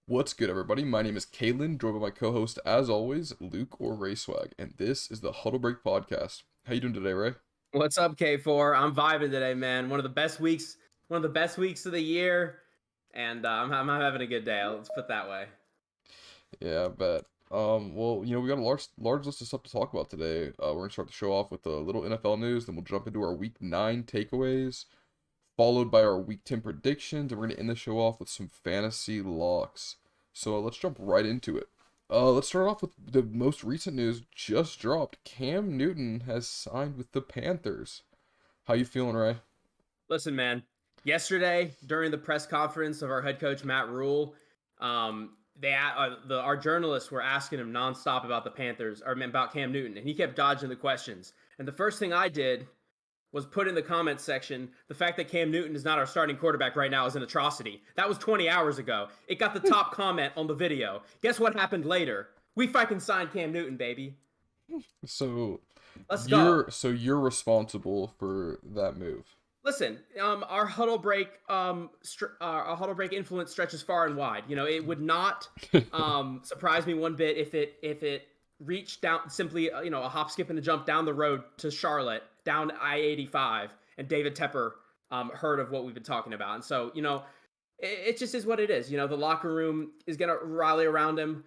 What's good, everybody? My name is Kalen, joined by my co-host, as always, Luke or Rayswag, and this is the Huddle Break Podcast. How you doing today, Ray? What's up, K4? I'm vibing today, man. One of the best weeks of the year, and I'm having a good day. Let's put it that way. Yeah, I bet. We got a large list of stuff to talk about today. We're gonna start the show off with a little NFL news, then we'll jump into our Week 9 takeaways, followed by our Week 10 predictions, and we're gonna end the show off with some fantasy locks. So let's jump right into it. Let's start off with the most recent news just dropped. Cam Newton has signed with the Panthers. How you feeling, Ray? Listen, man. Yesterday, during the press conference of our head coach Matt Rule, our journalists were asking him nonstop about the Panthers or about Cam Newton, and he kept dodging the questions. And the first thing I did was put in the comments section, the fact that Cam Newton is not our starting quarterback right now is an atrocity. That was 20 hours ago. It got the top comment on the video. Guess what happened later? We fucking signed Cam Newton, baby. So Let's go. you're responsible for that move. Listen, our huddle break influence stretches far and wide. You know, it would not surprise me one bit if it reached down simply, a hop, skip, and a jump down the road to Charlotte, down I-85, and David Tepper heard of what we've been talking about. And so, it just is what it is. The locker room is gonna rally around him.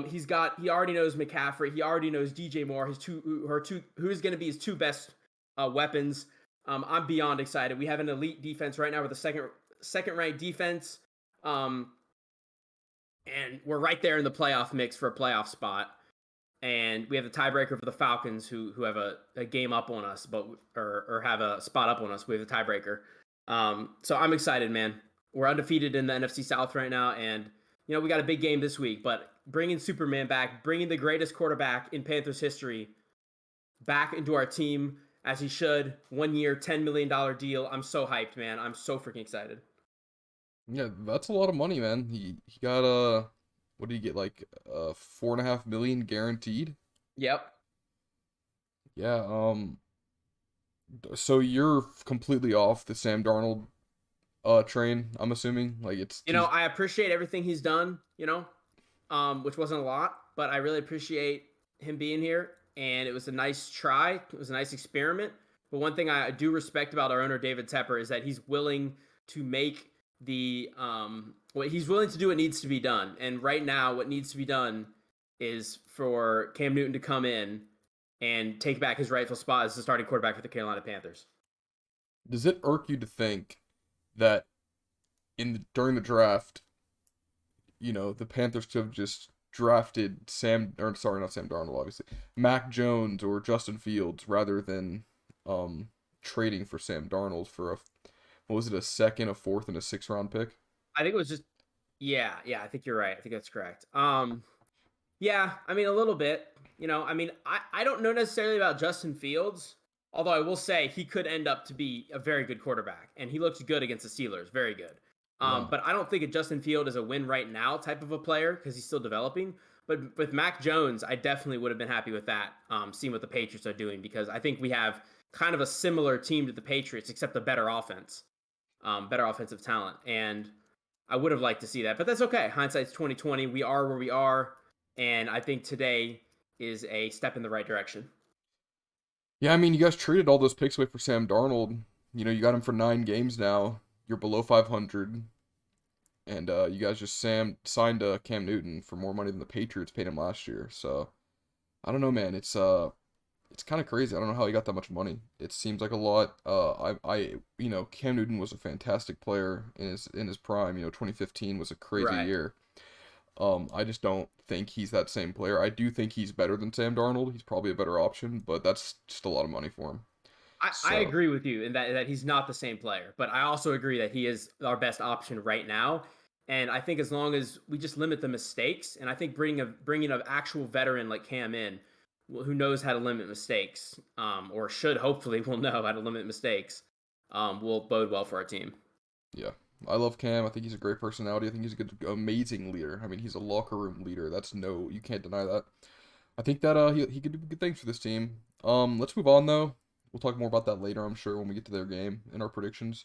He already knows McCaffrey. He already knows DJ Moore. Who's going to be his two best weapons. I'm beyond excited. We have an elite defense right now with a second ranked defense. And we're right there in the playoff mix for a playoff spot. And we have the tiebreaker for the Falcons, who have a game up on us, or have a spot up on us. We have the tiebreaker. So I'm excited, man. We're undefeated in the NFC South right now, and we got a big game this week. But bringing Superman back, bringing the greatest quarterback in Panthers history back into our team as he should, 1 year, $10 million deal. I'm so hyped, man. I'm so freaking excited. Yeah, that's a lot of money, man. He got what did he get, like 4.5 million guaranteed? Yep. Yeah. So you're completely off the Sam Darnold train, I'm assuming. Like I appreciate everything he's done, which wasn't a lot, but I really appreciate him being here. And it was a nice try. It was a nice experiment. But one thing I do respect about our owner, David Tepper, is that he's willing to make he's willing to do what needs to be done. And right now, what needs to be done is for Cam Newton to come in and take back his rightful spot as the starting quarterback for the Carolina Panthers. Does it irk you to think that during the draft, the Panthers could have just drafted not Sam Darnold, obviously, Mac Jones or Justin Fields rather than trading for Sam Darnold for a second, a fourth, and a sixth round pick? I think it was just yeah, I think you're right. I think that's correct. Yeah, I mean a little bit. I don't know necessarily about Justin Fields, although I will say he could end up to be a very good quarterback, and he looked good against the Steelers, very good. Yeah. But I don't think a Justin Field is a win right now type of a player because he's still developing. But with Mac Jones, I definitely would have been happy with that, seeing what the Patriots are doing, because I think we have kind of a similar team to the Patriots, except a better offense, better offensive talent. And I would have liked to see that, but that's okay. Hindsight's 2020. We are where we are, and I think today is a step in the right direction. Yeah, I mean, you guys traded all those picks away for Sam Darnold. You got him for 9 games now. You're below 500, and you guys just signed Cam Newton for more money than the Patriots paid him last year. So I don't know, man. It's kind of crazy. I don't know how he got that much money. It seems like a lot. Cam Newton was a fantastic player in his prime. 2015 was a crazy Right. year. I just don't think he's that same player. I do think he's better than Sam Darnold. He's probably a better option, but that's just a lot of money for him. I So, agree with you in that he's not the same player, but I also agree that he is our best option right now. And I think as long as we just limit the mistakes, and I think bringing an actual veteran like Cam in, who knows how to limit mistakes, or should hopefully will know how to limit mistakes, will bode well for our team. yeah. I love Cam. I think he's a great personality. I think he's a good, amazing leader. I mean, he's a locker room leader. You can't deny that. I think that he could do good things for this team. Let's move on though. We'll talk more about that later, I'm sure, when we get to their game and our predictions.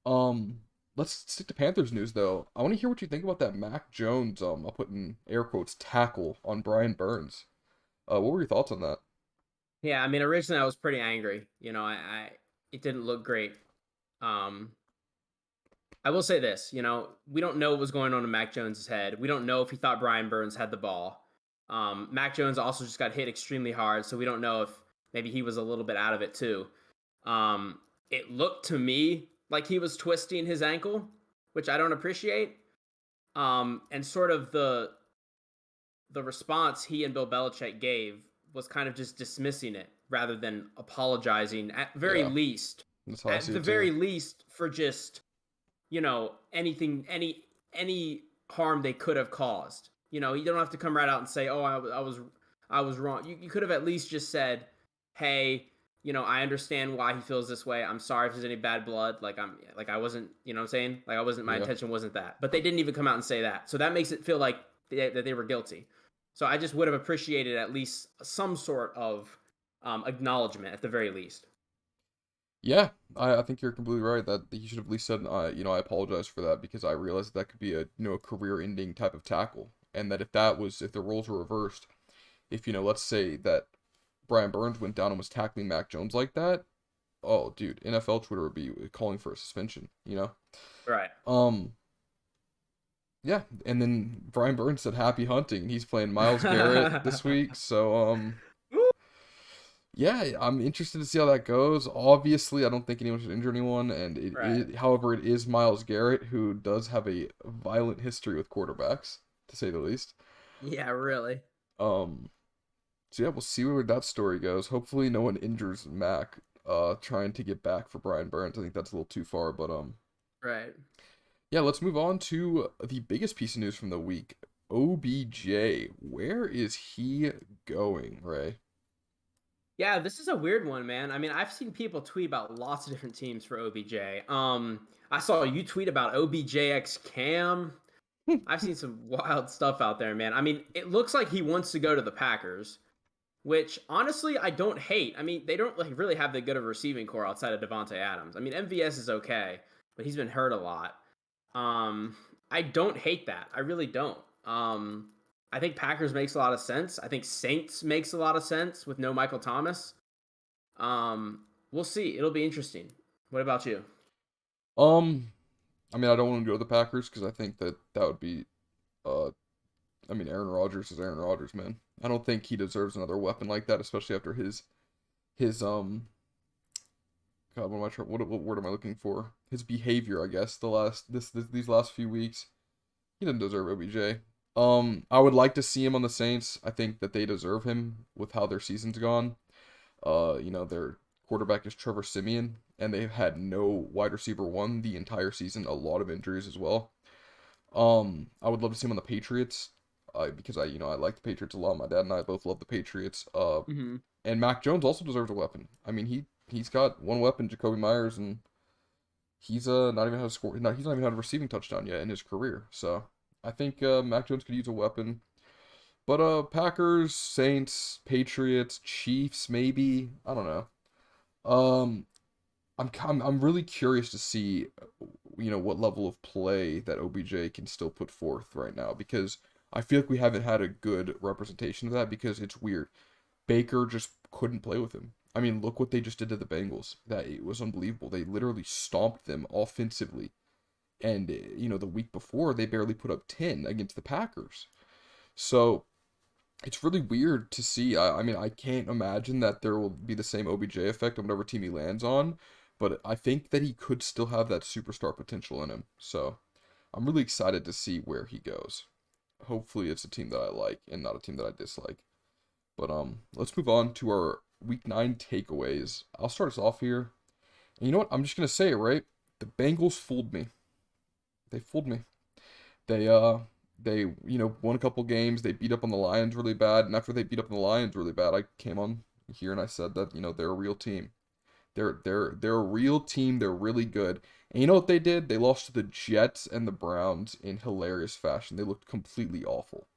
Um, let's stick to Panthers news though. I want to hear what you think about that Mac Jones. I'll put in air quotes tackle on Brian Burns. What were your thoughts on that? Yeah, I mean, originally I was pretty angry. I it didn't look great. Um, I will say this, we don't know what was going on in Mac Jones's head. We don't know if he thought Brian Burns had the ball. Mac Jones also just got hit extremely hard, so we don't know if maybe he was a little bit out of it too. Um, it looked to me like he was twisting his ankle, which I don't appreciate. And sort of the response he and Bill Belichick gave was kind of just dismissing it rather than apologizing Yeah, that's how I at see the it too. very least for just anything, any harm they could have caused. You don't have to come right out and say, "Oh, I was wrong." You could have at least just said, "Hey, I understand why he feels this way. I'm sorry if there's any bad blood. I wasn't, what I'm saying? Like I wasn't, my Yeah. intention wasn't that." But they didn't even come out and say that. So that makes it feel like that they were guilty. So I just would have appreciated at least some sort of acknowledgement at the very least. Yeah, I think you're completely right that he should have at least said, I apologize for that because I realized that could be a career-ending type of tackle, and that if the roles were reversed, if let's say that Brian Burns went down and was tackling Mac Jones like that, oh, dude, NFL Twitter would be calling for a suspension. Right. Um, yeah, and then Brian Burns said happy hunting. He's playing Myles Garrett this week, so yeah, I'm interested to see how that goes. Obviously, I don't think anyone should injure anyone, and Right. however, it is Myles Garrett who does have a violent history with quarterbacks, to say the least. Yeah, really. Um, so yeah, we'll see where that story goes. Hopefully, no one injures Mac, trying to get back for Brian Burns. I think that's a little too far, but Right. yeah, let's move on to the biggest piece of news from the week. OBJ, where is he going, Ray? Yeah, this is a weird one, man. I mean, I've seen people tweet about lots of different teams for OBJ. I saw you tweet about OBJX Cam. I've seen some wild stuff out there, man. I mean, it looks like he wants to go to the Packers, which honestly I don't hate. I mean, they don't like really have that good of a receiving core outside of Devonte Adams. I mean, MVS is okay, but he's been hurt a lot. Um, I don't hate that. I really don't. I think Packers makes a lot of sense. I think Saints makes a lot of sense with no Michael Thomas. We'll see. It'll be interesting. What about you? Um, I mean, I don't want to go to the Packers because I think that would be, uh, I mean, Aaron Rodgers is Aaron Rodgers, man. I don't think he deserves another weapon like that, especially after his God, what am I trying? What word am I looking for? His behavior, I guess. These last few weeks, he doesn't deserve OBJ. I would like to see him on the Saints. I think that they deserve him with how their season's gone. Their quarterback is Trevor Simeon, and they've had no wide receiver one the entire season. A lot of injuries as well. I would love to see him on the Patriots, because I like the Patriots a lot. My dad and I both love the Patriots. Mm-hmm. And Mac Jones also deserves a weapon. I mean, he's got one weapon, Jacoby Myers, and he's not even had a score. No, he's not even had a receiving touchdown yet in his career. So I think Mac Jones could use a weapon. But Packers, Saints, Patriots, Chiefs, maybe I don't know. Um, I'm really curious to see, what level of play that OBJ can still put forth right now because I feel like we haven't had a good representation of that because it's weird. Baker just couldn't play with him. I mean, look what they just did to the Bengals. That it was unbelievable. They literally stomped them offensively. And the week before they barely put up 10 against the Packers. So, it's really weird to see. I mean, I can't imagine that there will be the same OBJ effect on whatever team he lands on, but I think that he could still have that superstar potential in him. So I'm really excited to see where he goes. Hopefully, it's a team that I like and not a team that I dislike. But let's move on to our Week 9 takeaways. I'll start us off here. And you know what? I'm just gonna say it, right? The Bengals fooled me. They fooled me. They won a couple games. They beat up on the Lions really bad, and after they beat up on the Lions really bad, I came on here and I said that they're a real team. They're a real team. They're really good. And you know what they did? They lost to the Jets and the Browns in hilarious fashion. They looked completely awful.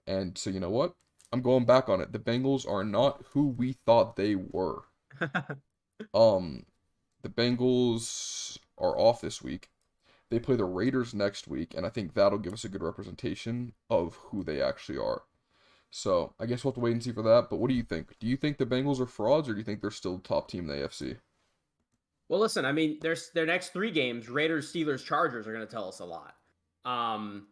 And so you know what? I'm going back on it. The Bengals are not who we thought they were. Um, the Bengals are off this week. They play the Raiders next week, and I think that'll give us a good representation of who they actually are. So I guess we'll have to wait and see for that. But what do you think? Do you think the Bengals are frauds, or do you think they're still the top team in the AFC? Well, listen, I mean, their next three games, Raiders, Steelers, Chargers, are going to tell us a lot. Um,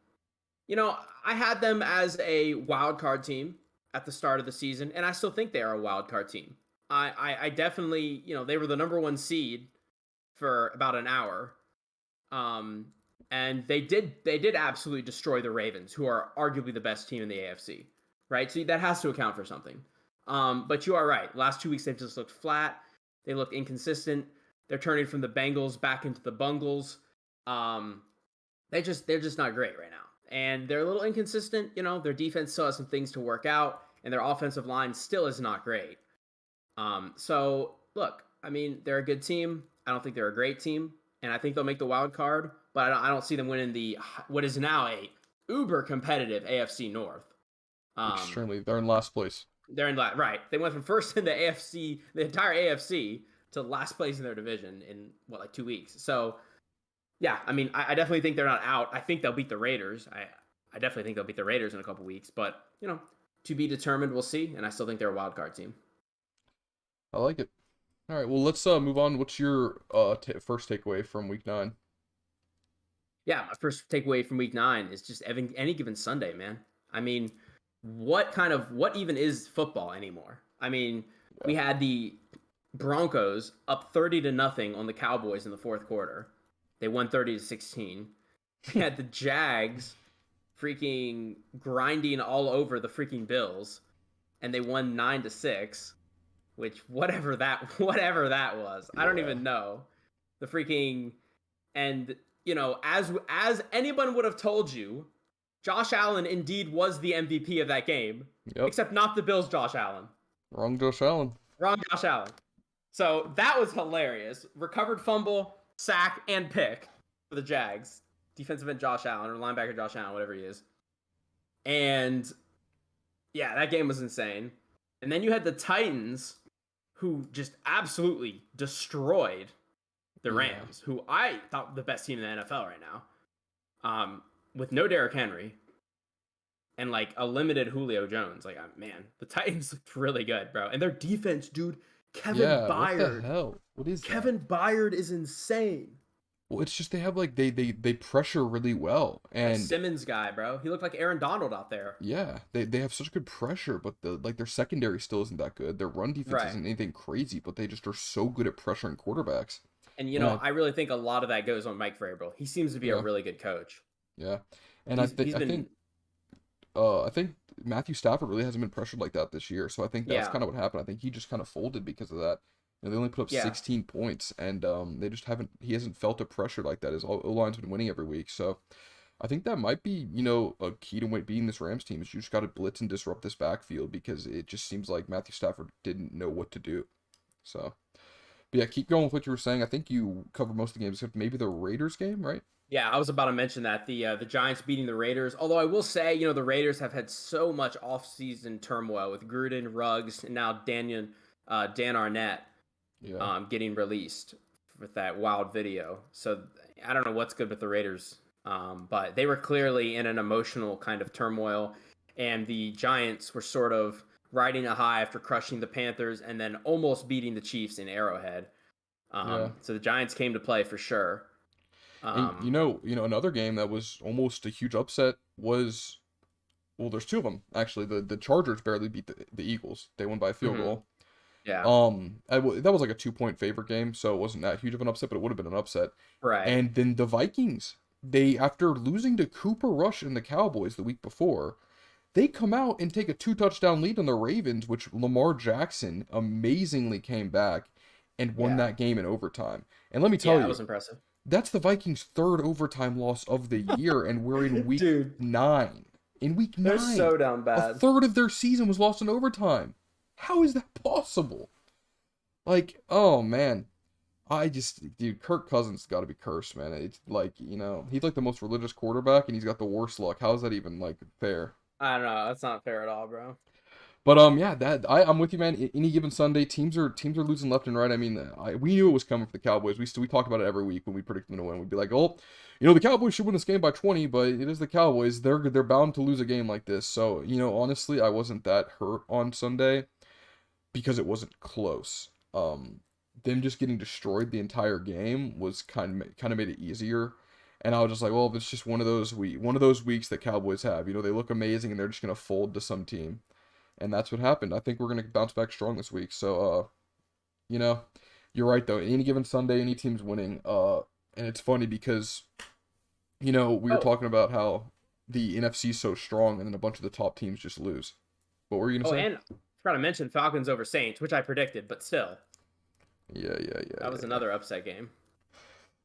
I had them as a wild card team at the start of the season, and I still think they are a wild card team. I definitely, they were the number one seed for about an hour. And they did absolutely destroy the Ravens, who are arguably the best team in the AFC, right? So that has to account for something. But you are right. Last 2 weeks they've just looked flat. They look inconsistent. They're turning from the Bengals back into the Bungles. They're just not great right now. And they're a little inconsistent. Their defense still has some things to work out, and their offensive line still is not great. So look, I mean, they're a good team. I don't think they're a great team, and I think they'll make the wild card, but I don't see them winning the what is now a uber competitive AFC North. Extremely. They're in last place. They're in right. They went from first in the AFC, the entire AFC, to last place in their division in like 2 weeks. So yeah, I mean, I definitely think they're not out. I think they'll beat the Raiders. I definitely think they'll beat the Raiders in a couple weeks, but to be determined. We'll see. And I still think they're a wild card team. I like it. All right, well, let's move on. What's your first takeaway from Week 9? Yeah, my first takeaway from Week 9 is just any given Sunday, man. I mean, what even is football anymore? I mean, we had the Broncos up 30-0 on the Cowboys in the fourth quarter. They won 30-16. We had the Jags freaking grinding all over the freaking Bills, and they won 9-6. Which whatever that was, I don't even know. The freaking and as anyone would have told you, Josh Allen indeed was the MVP of that game. Yep. Except not the Bills' Josh Allen. Wrong Josh Allen. Wrong Josh Allen. So that was hilarious. Recovered fumble, sack, and pick for the Jags. Defensive end Josh Allen, or linebacker Josh Allen, whatever he is. And yeah, that game was insane. And then you had the Titans, who just absolutely destroyed the Rams, who I thought the best team in the NFL right now, with no Derrick Henry and like a limited Julio Jones. Like, man, the Titans looked really good, bro. And their defense, dude, Kevin Byard. What the hell? What is Kevin Byard is insane. Well, it's just they have like they pressure really well, and Simmons guy, bro. He looked like Aaron Donald out there. Yeah, they have such good pressure, but their secondary still isn't that good. Their run defense isn't anything crazy, but they just are so good at pressuring quarterbacks. And I really think a lot of that goes on Mike Vrabel. He seems to be a really good coach. Yeah, and I think Matthew Stafford really hasn't been pressured like that this year. So I think that's kind of what happened. I think he just kind of folded because of that. They only put up 16 points, and they just he hasn't felt a pressure like that. His O-line's been winning every week, so I think that might be, a key to beating this Rams team is you just got to blitz and disrupt this backfield because it just seems like Matthew Stafford didn't know what to do. So, but yeah, keep going with what you were saying. I think you covered most of the games except maybe the Raiders game, right? Yeah, I was about to mention that the Giants beating the Raiders. Although I will say, the Raiders have had so much off-season turmoil with Gruden, Ruggs, and now Dan Arnett. Getting released with that wild video. So I don't know what's good with the Raiders, but they were clearly in an emotional kind of turmoil, and the Giants were sort of riding a high after crushing the Panthers and then almost beating the Chiefs in Arrowhead. So the Giants came to play for sure. And, another game that was almost a huge upset was, well, there's two of them actually. The Chargers barely beat the Eagles. They won by a field goal. Yeah. That was like a 2-point favorite game, so it wasn't that huge of an upset, but it would have been an upset. Right. And then the Vikings, after losing to Cooper Rush and the Cowboys the week before, they come out and take a 2-touchdown lead on the Ravens, which Lamar Jackson amazingly came back and won that game in overtime. And let me tell you, that was impressive. That's the Vikings' third overtime loss of the year, and we're in week 9. In week 9, they're so down bad. A third of their season was lost in overtime. How is that possible? Like, oh man, Kirk Cousins got to be cursed, man. It's like, he's like the most religious quarterback, and he's got the worst luck. How is that even like fair? I don't know. That's not fair at all, bro. But yeah, I'm with you, man. Any given Sunday, teams are losing left and right. I mean, we knew it was coming for the Cowboys. We talk about it every week when we predict them to win. We'd be like, oh, the Cowboys should win this game by 20, but it is the Cowboys. They're bound to lose a game like this. So honestly, I wasn't that hurt on Sunday because it wasn't close. Them just getting destroyed the entire game was kind of made it easier. And I was just like, well, it's just one of those weeks that Cowboys have. They look amazing and they're just gonna fold to some team. And that's what happened. I think we're going to bounce back strong this week. So, you know, you're right, though. Any given Sunday, any team's winning. And it's funny because, we were Oh, talking about how the NFC's so strong and then a bunch of the top teams just lose. What were you going oh, to say? and I forgot to mention Falcons over Saints, which I predicted, but still, Yeah, yeah, yeah, that was yeah, yeah. another upset game.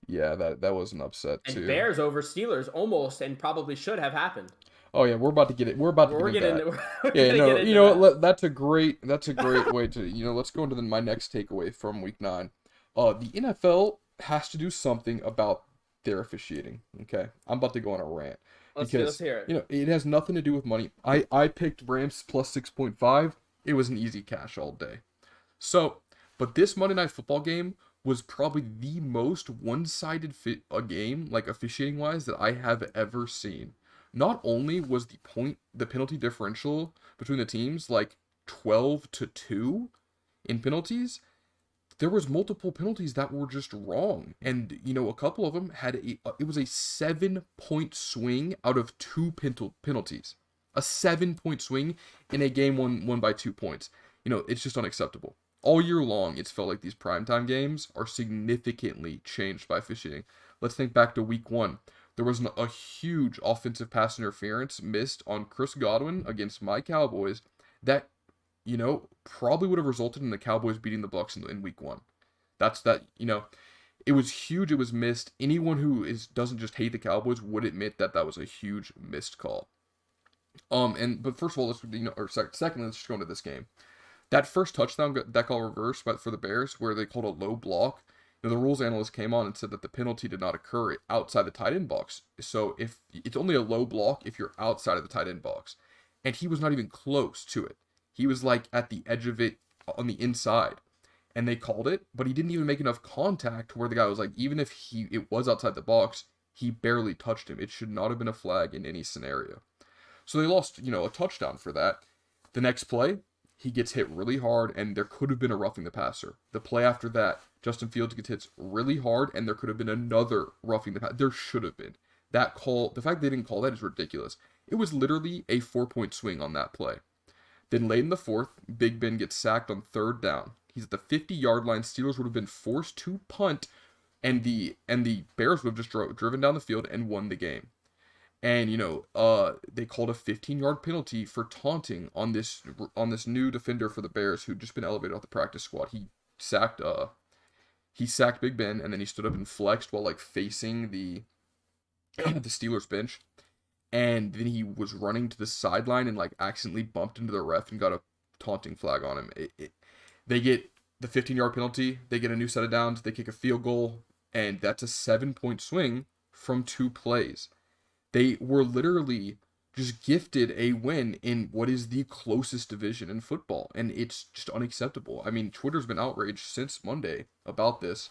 Yeah, that was an upset, And too. Bears over Steelers almost and probably should have happened. Oh, yeah, we're about to get it. We're about to get We're into getting that. we're Yeah, gonna get no, into that. that's a great way to, let's go into my next takeaway from week 9. The NFL has to do something about their officiating, okay? I'm about to go on a rant Let's because, hear it. it has nothing to do with money. I picked Rams plus 6.5. It was an easy cash all day. So, but this Monday Night Football game was probably the most one-sided a game, like officiating wise, that I have ever seen. Not only was the penalty differential between the teams like 12-2 in penalties, there was multiple penalties that were just wrong, and a couple of them it was a 7-point swing out of two penalties, a 7-point swing in a game won by 2 points. It's just unacceptable. All year long, it's felt like these primetime games are significantly changed by officiating. Let's think back to week 1. There was a huge offensive pass interference missed on Chris Godwin against my Cowboys that probably would have resulted in the Cowboys beating the Bucks in week 1. It was huge. It was missed. Anyone who doesn't just hate the Cowboys would admit that that was a huge missed call. But first of all, secondly, let's just go into this game. That first touchdown that got reversed for the Bears, where they called a low block. The rules analyst came on and said that the penalty did not occur outside the tight end box. So if it's only a low block if you're outside of the tight end box, and he was not even close to it. He was like at the edge of it on the inside, and they called it, but he didn't even make enough contact where the guy was like, even if it was outside the box, he barely touched him. It should not have been a flag in any scenario. So they lost, a touchdown for that. The next play, he gets hit really hard, and there could have been a roughing the passer. The play after that, Justin Fields gets hit really hard, and there could have been another roughing the passer. There should have been. That call, the fact they didn't call that is ridiculous. It was literally a 4-point swing on that play. Then late in the fourth, Big Ben gets sacked on 3rd down. He's at the 50-yard line. Steelers would have been forced to punt, and the Bears would have just driven down the field and won the game. And they called a 15-yard penalty for taunting on this new defender for the Bears who'd just been elevated off the practice squad. He sacked Big Ben, and then he stood up and flexed while like facing the the Steelers bench. And then he was running to the sideline and like accidentally bumped into the ref and got a taunting flag on him. They get the 15-yard penalty. They get a new set of downs. They kick a field goal, and that's a 7-point swing from 2 plays. They were literally just gifted a win in what is the closest division in football, and it's just unacceptable. I mean, Twitter's been outraged since Monday about this,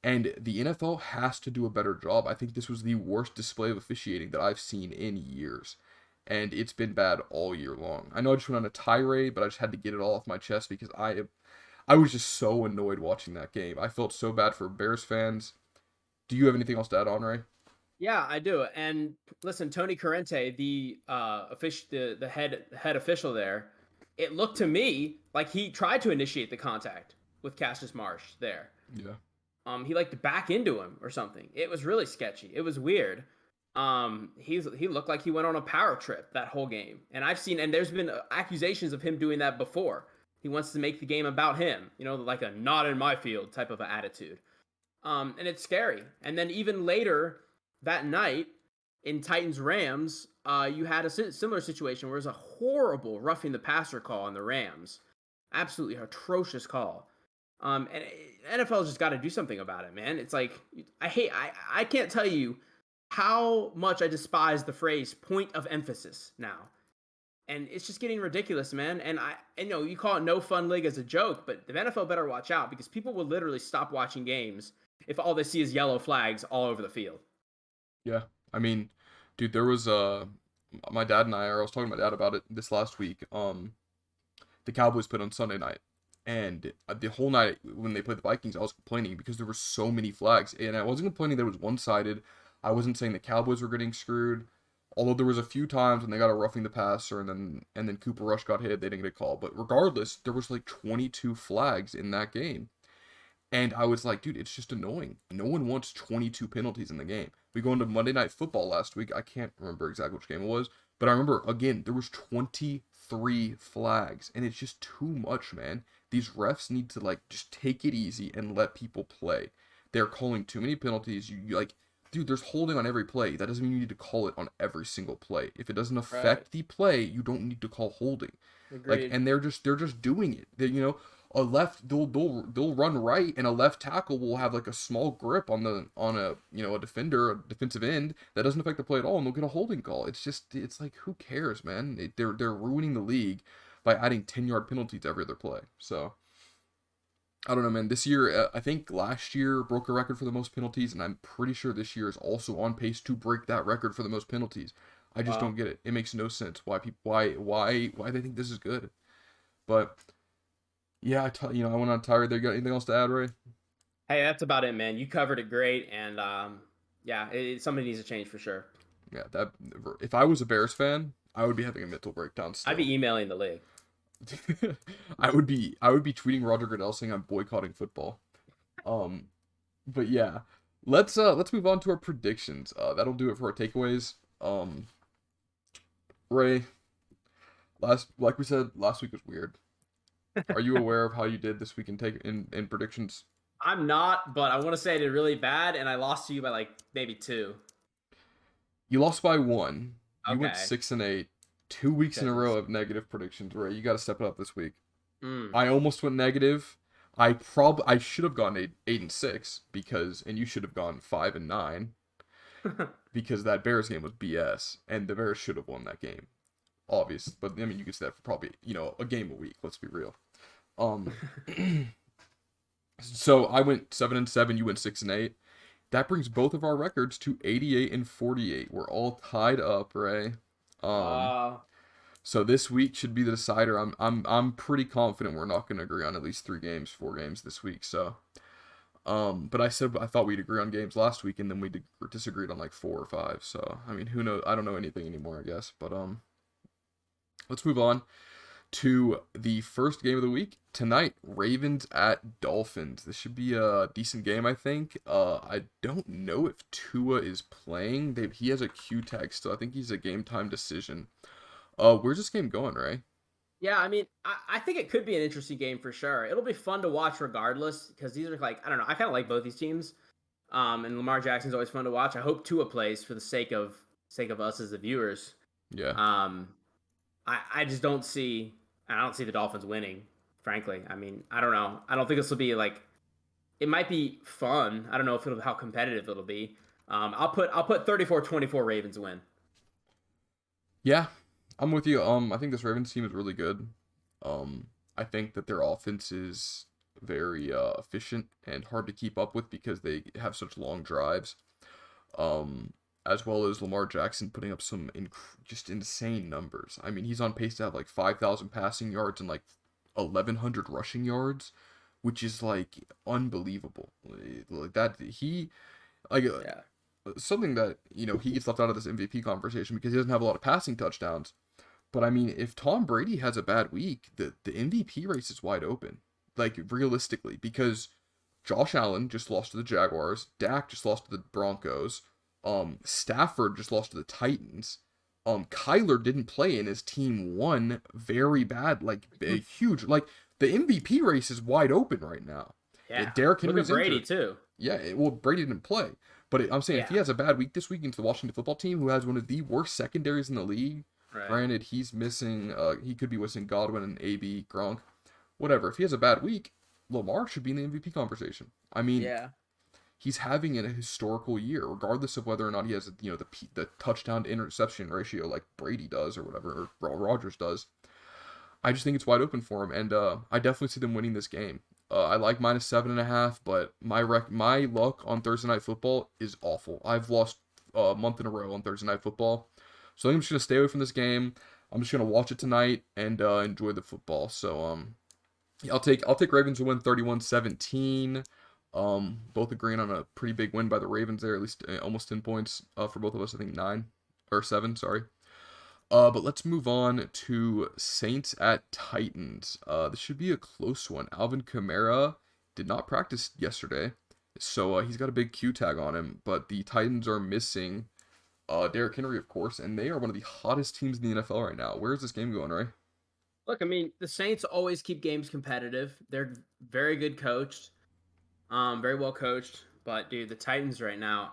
and the NFL has to do a better job. I think this was the worst display of officiating that I've seen in years, and it's been bad all year long. I know I just went on a tirade, but I just had to get it all off my chest because I was just so annoyed watching that game. I felt so bad for Bears fans. Do you have anything else to add on, Ray? Yeah, I do. And listen, Tony Corrente, the head official there, it looked to me like he tried to initiate the contact with Cassius Marsh there. Yeah. He liked to back into him or something. It was really sketchy. It was weird. He looked like he went on a power trip that whole game. And there's been accusations of him doing that before. He wants to make the game about him, like a not in my field type of attitude. And it's scary. And then even later that night in Titans Rams, you had a similar situation where it was a horrible roughing the passer call on the Rams. Absolutely atrocious call. And NFL's just got to do something about it, man. It's like, I can't tell you how much I despise the phrase point of emphasis now. and it's just getting ridiculous, man. And I know you call it no fun league as a joke, but the NFL better watch out because people will literally stop watching games if all they see is yellow flags all over the field. Yeah. I mean, dude, there was my dad and I was talking to my dad about it this last week. The Cowboys played on Sunday night. And the whole night when they played the Vikings, I was complaining because there were so many flags. And I wasn't complaining that it was one-sided. I wasn't saying the Cowboys were getting screwed. Although there was a few times when they got a roughing the passer and then Cooper Rush got hit, they didn't get a call. But regardless, there was like 22 flags in that game. And I was like, dude, it's just annoying. No one wants 22 penalties in the game. We go into Monday Night Football last week. I can't remember exactly which game it was, but I remember again there was 23 flags, and it's just too much, man. These refs need to like just take it easy and let people play. They're calling too many penalties. You like, dude, there's holding on every play. That doesn't mean you need to call it on every single play. If it doesn't Right. affect the play, you don't need to call holding. Like, Agreed. and they're just doing it. A left they'll run right and a left tackle will have like a small grip on a a defender, a defensive end that doesn't affect the play at all, and they'll get a holding call. It's like, who cares, man? They're ruining the league by adding 10-yard penalties every other play. So I don't know, man. This year, I think last year broke a record for the most penalties, and I'm pretty sure this year is also on pace to break that record for the most penalties. I just Wow. don't get it. It makes no sense why people why they think this is good. But yeah, I went on tired there. You got anything else to add, Ray? Hey, that's about it, man. You covered it great, and yeah, somebody needs to change for sure. Yeah, that if I was a Bears fan, I would be having a mental breakdown I'd still. be emailing the league. I would be tweeting Roger Goodell saying I'm boycotting football. Um, but yeah, let's move on to our predictions. That'll do it for our takeaways. Ray, like we said, last week was weird. Are you aware of how you did this week in predictions? I'm not, but I want to say I did really bad, and I lost to you by like maybe two. You lost by one. You went Okay. 6-8, 2 weeks in a row Goodness. of negative predictions, Ray. You got to step it up this week. Mm. I almost went negative. I should have gone 8-6 and you should have gone 5-9 because that Bears game was BS and the Bears should have won that game. Obvious, but I mean you could say that for probably a game a week. Let's be real. Um, so I went 7-7. You went 6-8. That brings both of our records to 88 and 48. We're all tied up, Ray. Um, Wow. So this week should be the decider. I'm pretty confident we're not going to agree on at least 4 games this week. So, but I said I thought we'd agree on games last week, and then we disagreed on like 4 or 5. So I mean, who knows? I don't know anything anymore, I guess. But let's move on to the first game of the week tonight. Ravens at Dolphins. This should be a decent game, I think. I don't know if Tua is playing. He has a Q tag still. I think he's a game time decision. Where's this game going, Ray? Yeah, I mean, I think it could be an interesting game for sure. It'll be fun to watch regardless because these are like, I don't know, I kind of like both these teams. And Lamar Jackson's always fun to watch. I hope Tua plays for the sake of us as the viewers. Yeah. Um, I just don't see I don't see the Dolphins winning. Frankly, I mean, I don't know. I don't think this will be like. It might be fun. I don't know if it'll how competitive it'll be. I'll put 34-24 Ravens win. Yeah, I'm with you. I think this Ravens team is really good. I think that their offense is very efficient and hard to keep up with because they have such long drives. Um, as well as Lamar Jackson putting up some just insane numbers. I mean, he's on pace to have like 5,000 passing yards and like 1,100 rushing yards, which is like unbelievable. Like that, like Yeah. something that he gets left out of this MVP conversation because he doesn't have a lot of passing touchdowns. But I mean, if Tom Brady has a bad week, the MVP race is wide open. Like realistically, because Josh Allen just lost to the Jaguars, Dak just lost to the Broncos, Stafford just lost to the Titans. Kyler didn't play and his team won very bad, like a huge like the MVP race is wide open right now. Yeah. Derrick Look at Henry's Brady injured. too. Yeah, well, Brady didn't play. But I'm saying if he Yeah. has a bad week this week against the Washington football team, who has one of the worst secondaries in the league, Right. granted, he's missing, he could be missing Godwin and AB, Gronk, whatever. If he has a bad week, Lamar should be in the MVP conversation. I mean, Yeah. he's having a historical year, regardless of whether or not he has, the touchdown to interception ratio like Brady does or whatever, or Rodgers does. I just think it's wide open for him, and I definitely see them winning this game. I like -7.5, but my luck on Thursday Night Football is awful. I've lost a month in a row on Thursday Night Football, so I think I'm just gonna stay away from this game. I'm just gonna watch it tonight and enjoy the football. So yeah, I'll take Ravens to win 31-17. Both agreeing on a pretty big win by the Ravens there, at least almost 10 points for both of us. I think 9 or 7. Sorry. But let's move on to Saints at Titans. This should be a close one. Alvin Kamara did not practice yesterday, so he's got a big Q tag on him. But the Titans are missing Derrick Henry, of course, and they are one of the hottest teams in the NFL right now. Where is this game going, Ray? Look, I mean, the Saints always keep games competitive. They're very good coached, very well coached. But dude, the Titans right now,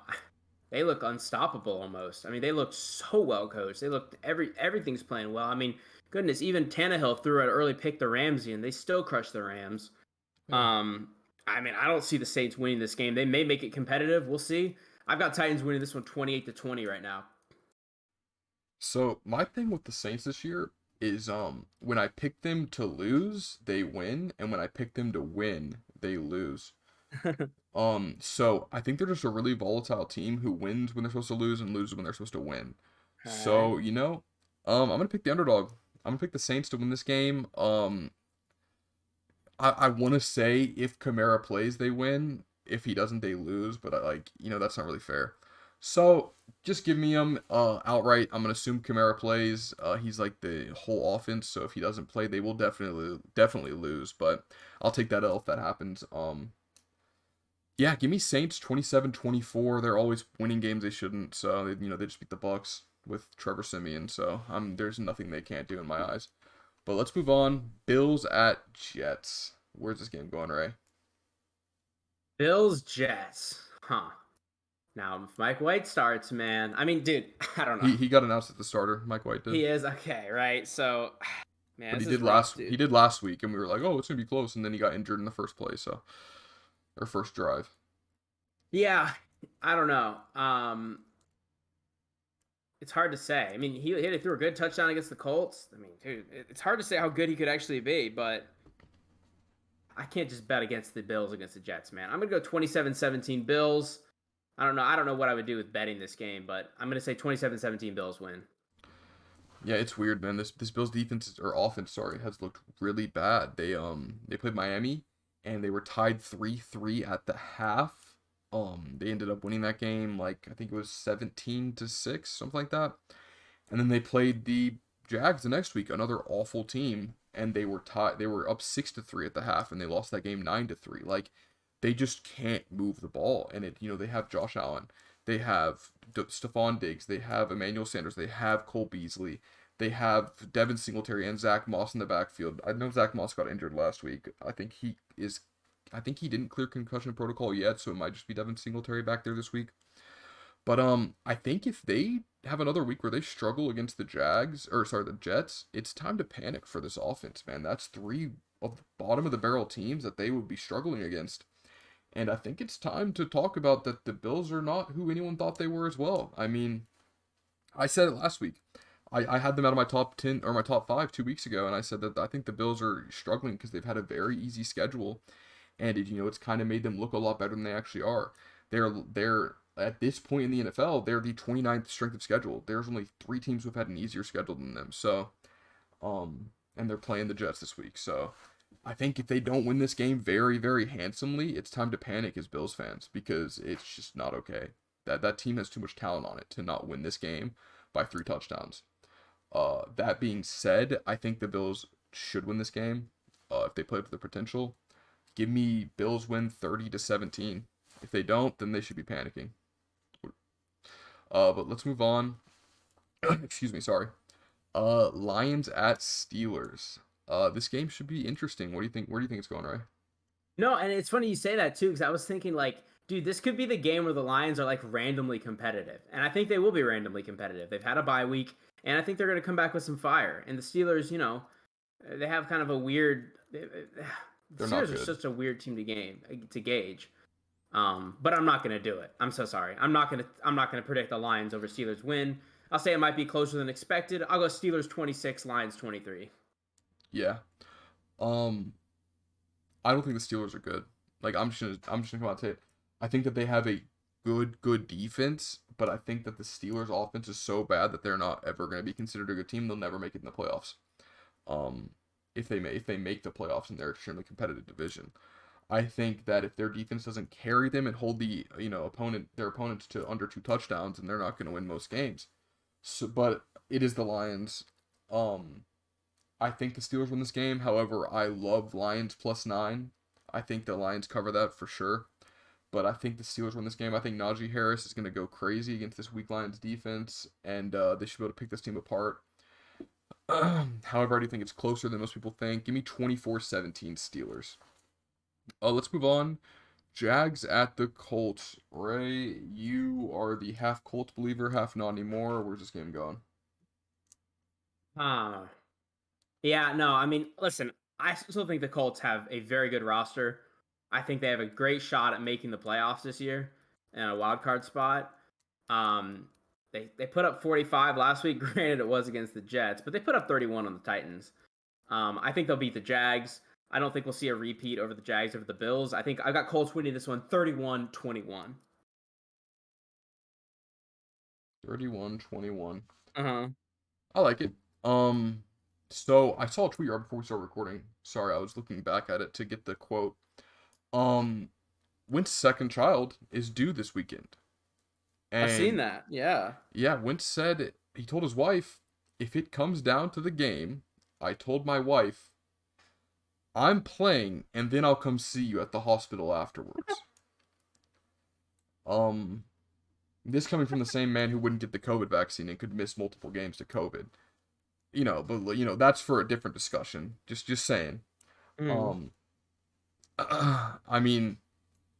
they look unstoppable almost. I mean, they look so well coached. They look everything's playing well. I mean, goodness, even Tannehill threw an early pick to Ramsey, and they still crushed the Rams. Yeah. I mean, I don't see the Saints winning this game. They may make it competitive. We'll see. I've got Titans winning this one 28-20 right now. So my thing with the Saints this year is when I pick them to lose, they win, and when I pick them to win, they lose. So I think they're just a really volatile team who wins when they're supposed to lose and loses when they're supposed to win. All right. So, I'm gonna pick the underdog. I'm gonna pick the Saints to win this game. I want to say if Kamara plays, they win. If he doesn't, they lose. But that's not really fair. So just give me him outright. I'm gonna assume Kamara plays. He's like the whole offense. So if he doesn't play, they will definitely lose. But I'll take that L if that happens. Yeah, give me Saints 27-24. They're always winning games they shouldn't. So they just beat the Bucks with Trevor Siemian. So there's nothing they can't do in my eyes. But let's move on. Bills at Jets. Where's this game going, Ray? Bills Jets. Huh. Now, if Mike White starts, man. I mean, dude, I don't know. He got announced as the starter. Mike White did. He is okay, right? So, man, But this he is did rough, dude. he did last week, and we were like, oh, it's gonna be close, and then he got injured in the first play, or first drive. Yeah, I don't know. It's hard to say. I mean, he threw a good touchdown against the Colts. I mean, dude, it's hard to say how good he could actually be, but I can't just bet against the Bills against the Jets, man. I'm gonna go 27-17 Bills. I don't know. I don't know what I would do with betting this game, but I'm gonna say 27-17 Bills win. Yeah, it's weird, man. This Bills defense or offense, sorry, has looked really bad. They played Miami and they were tied 3-3 at the half. They ended up winning that game like I think it was 17-6, something like that. And then they played the Jags the next week, another awful team, and they were tied. They were up 6-3 at the half, and they lost that game 9-3. Like they just can't move the ball, and they have Josh Allen, they have Stephon Diggs, they have Emmanuel Sanders, they have Cole Beasley, they have Devin Singletary and Zach Moss in the backfield. I know Zach Moss got injured last week. I think he didn't clear concussion protocol yet, so it might just be Devin Singletary back there this week. But I think if they have another week where they struggle against the Jets, it's time to panic for this offense, man. That's three of the bottom of the barrel teams that they would be struggling against. And I think it's time to talk about that the Bills are not who anyone thought they were as well. I mean, I said it last week. I had them out of my top 10 or my top 5 2 weeks ago, and I said that I think the Bills are struggling because they've had a very easy schedule, and it's kind of made them look a lot better than they actually are. They're at this point in the NFL, they're the 29th strength of schedule. There's only 3 teams who've had an easier schedule than them. So, and they're playing the Jets this week. So, I think if they don't win this game very, very handsomely, it's time to panic as Bills fans because it's just not okay. That team has too much talent on it to not win this game by 3 touchdowns. That being said, I think the Bills should win this game if they play up to their potential. Give me Bills win 30-17. If they don't, then they should be panicking. But let's move on. Excuse me, sorry. Lions at Steelers. This game should be interesting. What do you think? Where do you think it's going, Ray? No, and it's funny you say that too, because I was thinking like, dude, this could be the game where the Lions are like randomly competitive, and I think they will be randomly competitive. They've had a bye week, and I think they're going to come back with some fire. And the Steelers, they have kind of a weird. The They're not Steelers are good. such a weird team to gauge. But I'm not gonna do it. I'm so sorry. I'm not gonna predict the Lions over Steelers win. I'll say it might be closer than expected. I'll go Steelers 26, Lions 23. Yeah. Um, I don't think the Steelers are good. Like I'm just gonna come out and say it. I think that they have a good defense, but I think that the Steelers offense is so bad that they're not ever gonna be considered a good team. They'll never make it in the playoffs. Um, if they make the playoffs in their extremely competitive division. I think that if their defense doesn't carry them and hold the their opponents to under 2 touchdowns, and they're not going to win most games. So, but it is the Lions. Um, I think the Steelers win this game. However, I love Lions +9. I think the Lions cover that for sure. But I think the Steelers win this game. I think Najee Harris is going to go crazy against this weak Lions defense, and they should be able to pick this team apart. However, I do think it's closer than most people think. Give me 24-17 Steelers. Let's move on. Jags at the Colts. Ray, you are the half Colts believer, half not anymore. Where's this game going? Uh, yeah, no, I mean, listen, I still think the Colts have a very good roster. I think they have a great shot at making the playoffs this year and a wild card spot. Um, they put up 45 last week. Granted, it was against the Jets, but they put up 31 on the Titans. I think they'll beat the Jags. I don't think we'll see a repeat over the Jags over the Bills. I think I got Colts winning this one 31-21. 31-21. Uh-huh. I like it. So I saw a tweet right before we started recording. Sorry, I was looking back at it to get the quote. Um, Wentz' second child is due this weekend. I've seen And that. Yeah. yeah, Wentz said he told his wife, if it comes down to the game, I told my wife, I'm playing and then I'll come see you at the hospital afterwards. Um, this coming from the same man who wouldn't get the COVID vaccine and could miss multiple games to COVID. But that's for a different discussion. Just saying. Mm. Um, I mean,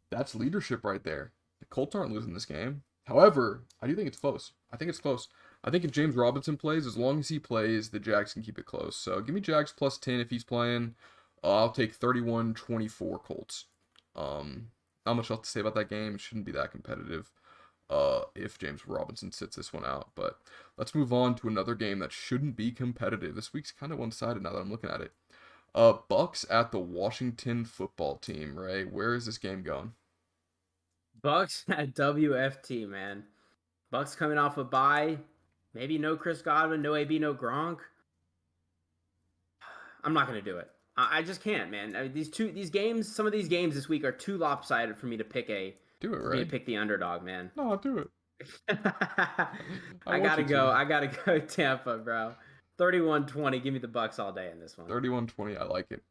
that's leadership right there. The Colts aren't losing this game. However, I do think it's close. I think it's close. I think if James Robinson plays, as long as he plays, the Jags can keep it close. So give me Jags +10 if he's playing. I'll take 31-24 Colts. Not much else to say about that game. It shouldn't be that competitive if James Robinson sits this one out. But let's move on to another game that shouldn't be competitive. This week's kind of one-sided now that I'm looking at it. Bucks at the Washington football team, right? Where is this game going? Bucks at WFT, man. Bucks coming off a bye. Maybe no Chris Godwin, no AB, no Gronk. I'm not gonna do it. I just can't, man. I mean, these games, some of these games this week are too lopsided for me to pick Do it, right? the underdog, man. No, I'll do it. I I want gotta you go. to. I gotta go Tampa, bro. 31-20. Give me the Bucks all day in this one. 31-20. I like it.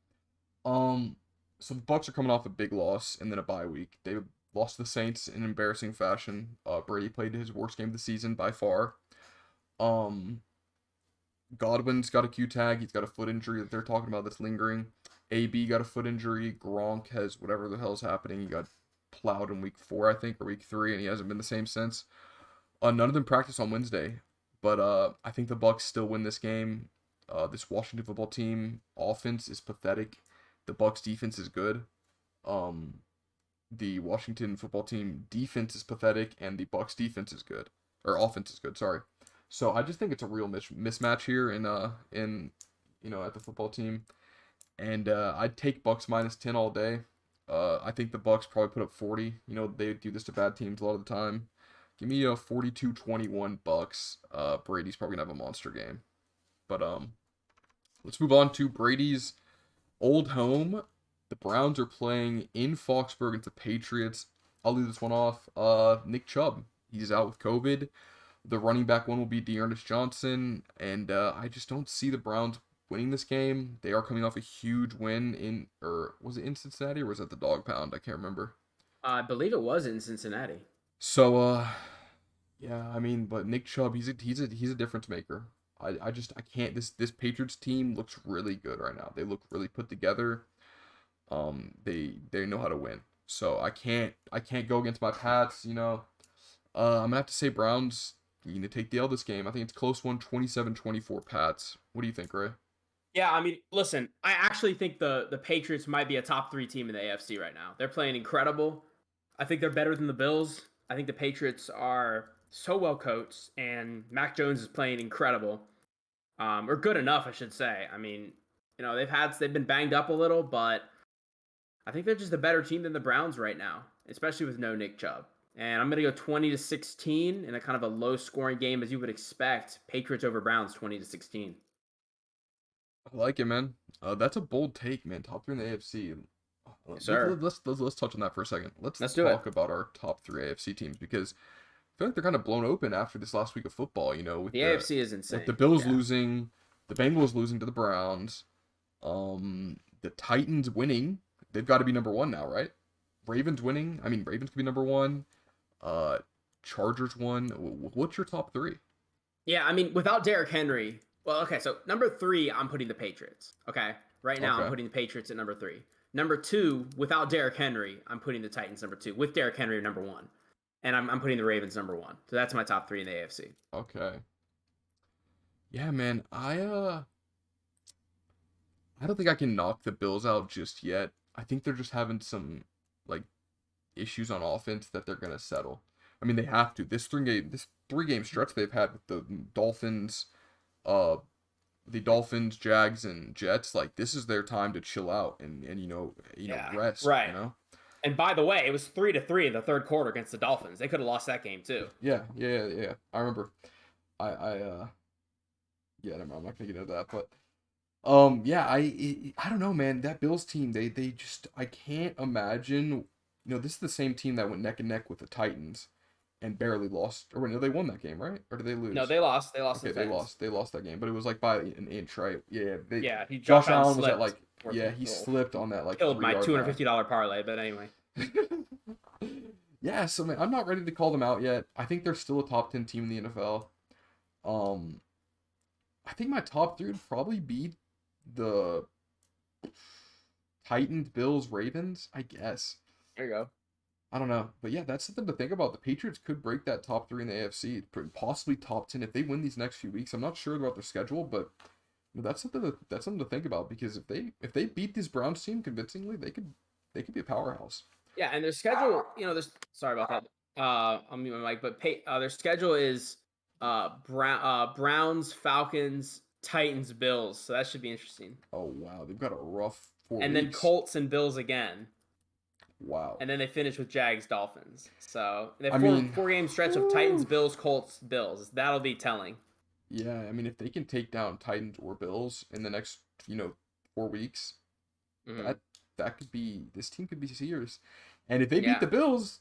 So the Bucks are coming off a big loss and then a bye week. They lost to the Saints in embarrassing fashion. Brady played his worst game of the season by far. Um, Godwin's got a Q tag. He's got a foot injury that they're talking about that's lingering. AB got a foot injury. Gronk has whatever the hell's happening. He got plowed in week 4, I think, or week 3, and he hasn't been the same since. None of them practice on Wednesday, but I think the Bucks still win this game. This Washington football team offense is pathetic. The Bucks defense is good. Um, the Washington football team defense is pathetic, and the Bucks defense is good, or offense is good. Sorry. So I just think it's a real mismatch here in at the football team, and I'd take Bucks -10 all day. I think the Bucks probably put up 40. They do this to bad teams a lot of the time. Give me a 42-21 Bucks. Brady's probably gonna have a monster game. But let's move on to Brady's old home. The Browns are playing in Foxborough against the Patriots. I'll leave this one off. Nick Chubb, he's out with COVID. The running back one will be Dearness Johnson, and I just don't see the Browns winning this game. They are coming off a huge win or was it in Cincinnati or was it the Dog Pound? I can't remember. I believe it was in Cincinnati. So yeah, I mean, but Nick Chubb, he's a difference maker. I can't. This Patriots team looks really good right now. They look really put together. They know how to win. So I can't go against my Pats. I'm gonna have to say Browns. You need to take the L this game. I think it's a close one, 27-24 Pats. What do you think, Ray? Yeah, I mean, listen, I actually think the Patriots might be a top 3 team in the AFC right now. They're playing incredible. I think they're better than the Bills. I think the Patriots are so well coached, and Mac Jones is playing incredible, or good enough, I should say. I mean, they've been banged up a little, but I think they're just a better team than the Browns right now, especially with no Nick Chubb. And I'm gonna go 20-16 in a kind of a low scoring game as you would expect. Patriots over Browns 20-16. I like it, man. That's a bold take, man. Top three in the AFC. Yes, sir. Let's touch on that for a second. Let's Let's do it. talk about our top three AFC teams because I feel like they're kind of blown open after this last week of football. With The AFC is insane. with the Bills Yeah. losing, the Bengals losing to the Browns, the Titans winning. They've got to be number one now, right? Ravens winning. I mean, Ravens could be number one. Chargers won. What's your top three? Yeah, I mean, without Derrick Henry, well, okay, so number 3, I'm putting the Patriots. Okay, right now I'm Okay. putting the Patriots at number 3. Number 2, without Derrick Henry, I'm putting the Titans number 2. With Derrick Henry number 1, and I'm putting the Ravens number 1. So that's my top 3 in the AFC. Okay. Yeah, man. I don't think I can knock the Bills out just yet. I think they're just having some like issues on offense that they're gonna settle. I mean, they have to. This three game stretch they've had with uh, the Dolphins, Jags, and Jets. Like this is their time to chill out and Yeah, rest. right. And by the way, it was 3-3 in the third quarter against the Dolphins. They could have lost that game too. Yeah. I remember. Yeah, never mind, I'm not gonna get into that, but yeah, I don't know, man. That Bills team, they just I can't imagine. This is the same team that went neck and neck with the Titans and barely lost. Or no, they won that game, right? Or did they lose? No, they lost. They lost to Okay, the they Titans. lost. They lost that game, but it was like by an inch, right? Yeah, Yeah, Josh Josh Allen Allen was at slipped. he slipped on that like Killed my 3 yard $250 parlay, but anyway. Yeah, so man, I'm not ready to call them out yet. I think they're still a top 10 team in the NFL. Um, I think my top three would probably be the Titans, Bills, Ravens, I guess. There you go. I don't know. But yeah, that's something to think about. The Patriots could break that top three in the AFC, possibly top 10 if they win these next few weeks. I'm not sure about their schedule, but that's something to think about because if they beat this Browns team convincingly, they could be a powerhouse. Yeah, and their schedule, there's sorry about that. I'll mute my mic, but their schedule is Browns, Falcons, Titans, Bills. So that should be interesting. Oh wow, they've got a rough 4 And weeks. then Colts and Bills again. Wow. And then they finish with Jags, Dolphins. So they I have mean, four game stretch of Titans, Bills, Colts, Bills. That'll be telling. Yeah, I mean if they can take down Titans or Bills in the next 4 weeks, that could be this team could be serious. And if they beat the Bills,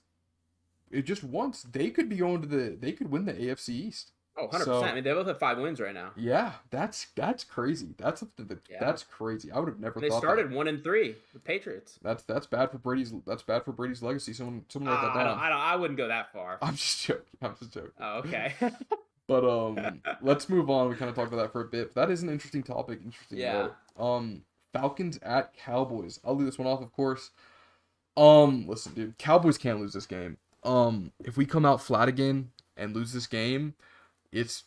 it just once they could be going to they could win the AFC East. Oh, 100%. I mean, they both have 5 wins right now. Yeah, that's crazy. That's something that's crazy. I would have never They thought started 1-3 with Patriots. That's bad for Brady's legacy. Someone write that down. I wouldn't go that far. I'm just joking. Oh, okay. But let's move on. We kind of talked about that for a bit. But that is an interesting topic. Interesting. Yeah. Note. Falcons at Cowboys. I'll leave this one off, of course. Listen, dude. Cowboys can't lose this game. If we come out flat again and lose this game, it's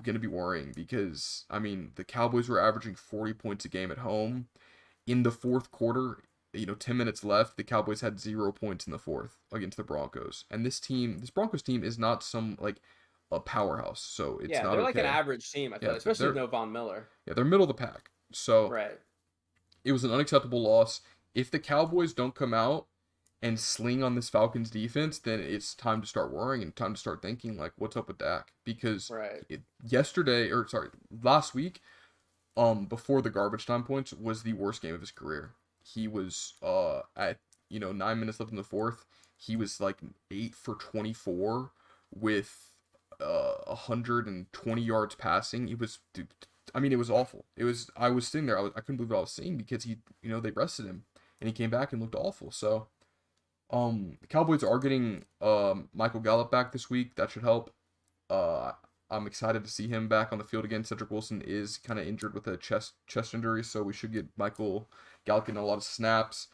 gonna be worrying because I mean the Cowboys were averaging 40 points a game at home. In the fourth quarter, 10 minutes left, the Cowboys had 0 points in the fourth against the Broncos. And this Broncos team is not some like a powerhouse, so it's not they're okay. like an average team, I feel, especially with no Von Miller. Yeah, they're middle of the pack. So right. It was an unacceptable loss. If the Cowboys don't come out and sling on this Falcons defense, then it's time to start worrying and time to start thinking like, what's up with Dak? Because last week, before the garbage time points was the worst game of his career. He was at 9 minutes left in the fourth. He was like 8 for 24 with 120 yards passing. It was it was awful. I was sitting there. I couldn't believe what I was seeing because they rested him and he came back and looked awful. So the Cowboys are getting Michael Gallup back this week. That should help. I'm excited to see him back on the field again. Cedric Wilson is kind of injured with a chest injury, so we should get Michael Gallup getting a lot of snaps.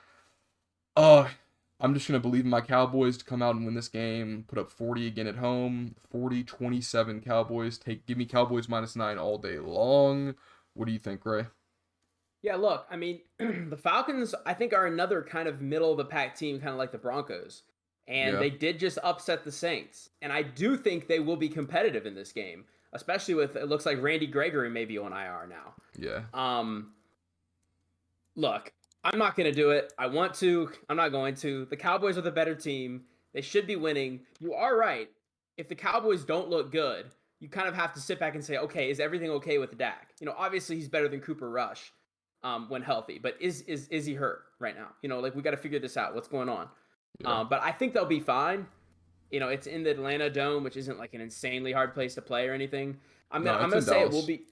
I'm just going to believe in my Cowboys to come out and win this game, put up 40 again at home, 40-27 Cowboys. Give me Cowboys -9 all day long. What do you think, Ray? Yeah, look, I mean, the Falcons, I think, are another kind of middle-of-the-pack team, kind of like the Broncos. And Yeah. they did just upset the Saints. And I do think they will be competitive in this game, especially with it looks like Randy Gregory may be on IR now. Yeah. Look, I'm not going to do it. I want to. I'm not going to. The Cowboys are the better team. They should be winning. You are right. If the Cowboys don't look good, you kind of have to sit back and say, okay, is everything okay with Dak? Obviously he's better than Cooper Rush when healthy, but is he hurt right now? Like we got to figure this out. What's going on? Yeah. But I think they'll be fine. It's in the Atlanta Dome, which isn't like an insanely hard place to play or anything. I'm No, it's gonna in say it will Dallas. be.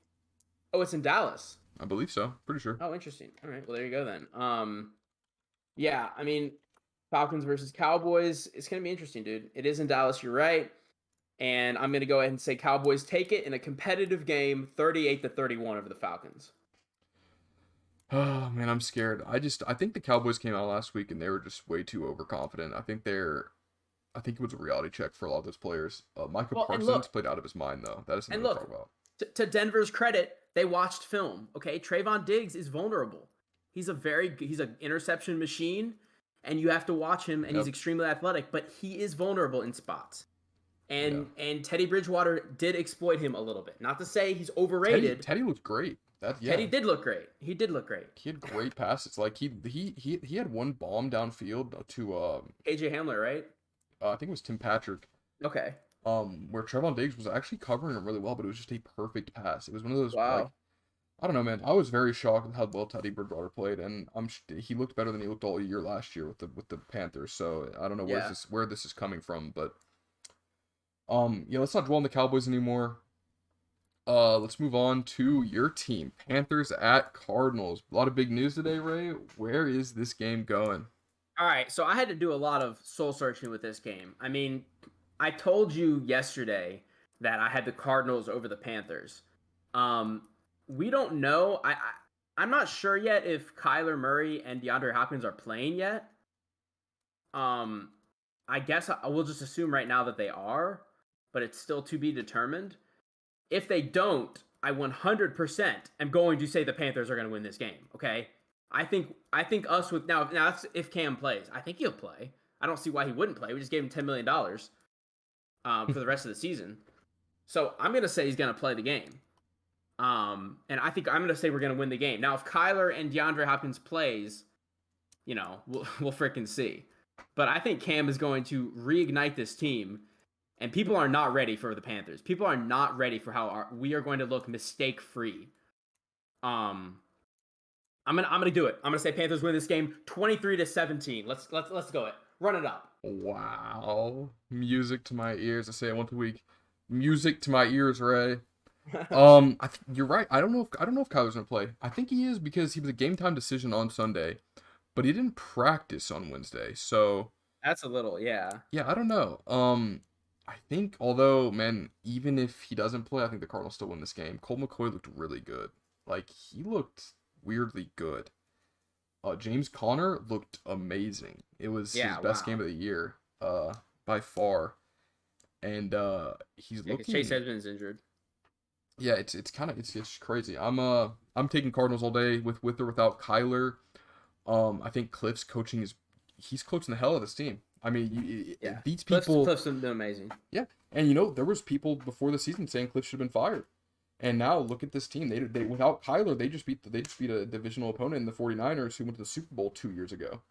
Oh, it's in Dallas. I believe so. Pretty sure. Oh, interesting. All right. Well, there you go then. Yeah. I mean, Falcons versus Cowboys. It's gonna be interesting, dude. It is in Dallas. You're right. And I'm gonna go ahead and say Cowboys take it in a competitive game, 38-31 over the Falcons. Oh man, I'm scared. I think the Cowboys came out last week and they were just way too overconfident. I think it was a reality check for a lot of those players. Michael Well, and Parsons look, played out of his mind though. That is something and to talk look, about. to Denver's credit, they watched film. Okay, Trayvon Diggs is vulnerable. He's an interception machine, and you have to watch him. And he's Yep. extremely athletic, but he is vulnerable in spots. Yeah. And Teddy Bridgewater did exploit him a little bit. Not to say he's Teddy overrated. Teddy looked great. Teddy did look great. He did look great. He had great passes. Like he had one bomb downfield to AJ Hamler, right? I think it was Tim Patrick. Okay. Where Trayvon Diggs was actually covering him really well, but it was just a perfect pass. It was one of those Wow. like I don't know, man. I was very shocked with how well Teddy Bridgewater played, and he looked better than he looked all year last year with the Panthers. So I don't know Yeah. where this is coming from, but yeah, let's not dwell on the Cowboys anymore. Let's move on to your team, Panthers at Cardinals. A lot of big news today, Ray. Where is this game going? All right, so I had to do a lot of soul searching with this game. I mean, I told you yesterday that I had the Cardinals over the Panthers. We don't know. I'm not sure yet if Kyler Murray and DeAndre Hopkins are playing yet. I guess I will just assume right now that they are, but it's still to be determined. If they don't, I 100% am going to say the Panthers are going to win this game. Okay, I think us with now that's if Cam plays. I think he'll play. I don't see why he wouldn't play. We just gave him $10 million for the rest of the season, so I'm going to say he's going to play the game. And I think I'm going to say we're going to win the game. Now, if Kyler and DeAndre Hopkins plays, we'll freaking see. But I think Cam is going to reignite this team. And people are not ready for the Panthers. People are not ready for how we are going to look mistake free. I'm gonna do it. I'm gonna say Panthers win this game 23-17. Let's go it. Run it up. Wow, music to my ears. I say it once a week. Music to my ears, Ray. You're right. I don't know if Kyler's gonna play. I think he is because he was a game time decision on Sunday, but he didn't practice on Wednesday. So That's a little, yeah. yeah, I don't know. I think, although, man, even if he doesn't play, I think the Cardinals still win this game. Colt McCoy looked really good. Like, he looked weirdly good. James Conner looked amazing. It was his best game of the year, by far. And he's Yeah, 'cause looking. Chase Edmonds injured. Yeah, it's kind of it's crazy. I'm taking Cardinals all day with or without Kyler. I think Cliff's coaching he's coaching the hell out of this team. I mean, Yeah, these people. Cliff's been amazing. Yeah, and there was people before the season saying Cliff should have been fired, and now look at this team. They without Kyler, they just beat a divisional opponent in the 49ers who went to the Super Bowl 2 years ago.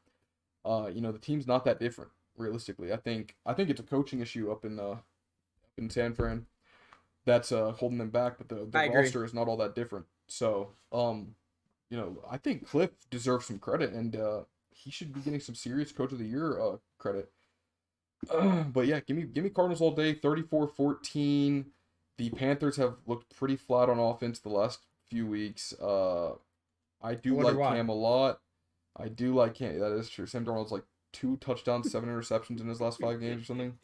The team's not that different realistically. I think it's a coaching issue up in San Fran that's holding them back, but the roster is not all that different. So I think Cliff deserves some credit, and he should be getting some serious Coach of the Year credit. But yeah, give me Cardinals all day. 34-14. The Panthers have looked pretty flat on offense the last few weeks. I do like Cam a lot. I do like Cam. That is true. Sam Darnold's like 2 touchdowns, 7 interceptions in his last 5 games or something.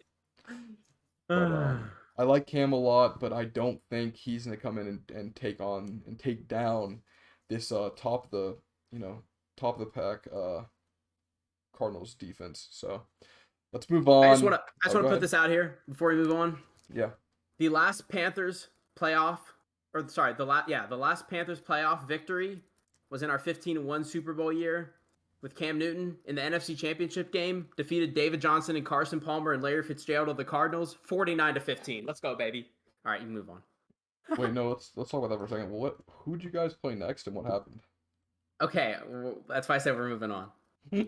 But I like Cam a lot, but I don't think he's gonna come in and take down this top of the pack Cardinals defense. So let's move on. I just want to put this out here before we move on. Yeah. The last Panthers playoff, the last Panthers playoff victory was in our 15-1 Super Bowl year. with Cam Newton in the NFC Championship game, defeated David Johnson and Carson Palmer and Larry Fitzgerald of the Cardinals 49-15. Let's go, baby. All right, you can move on. Wait, no, let's talk about that for a second. Who'd you guys play next and what happened? Okay, well, that's why I said we're moving on. Yeah,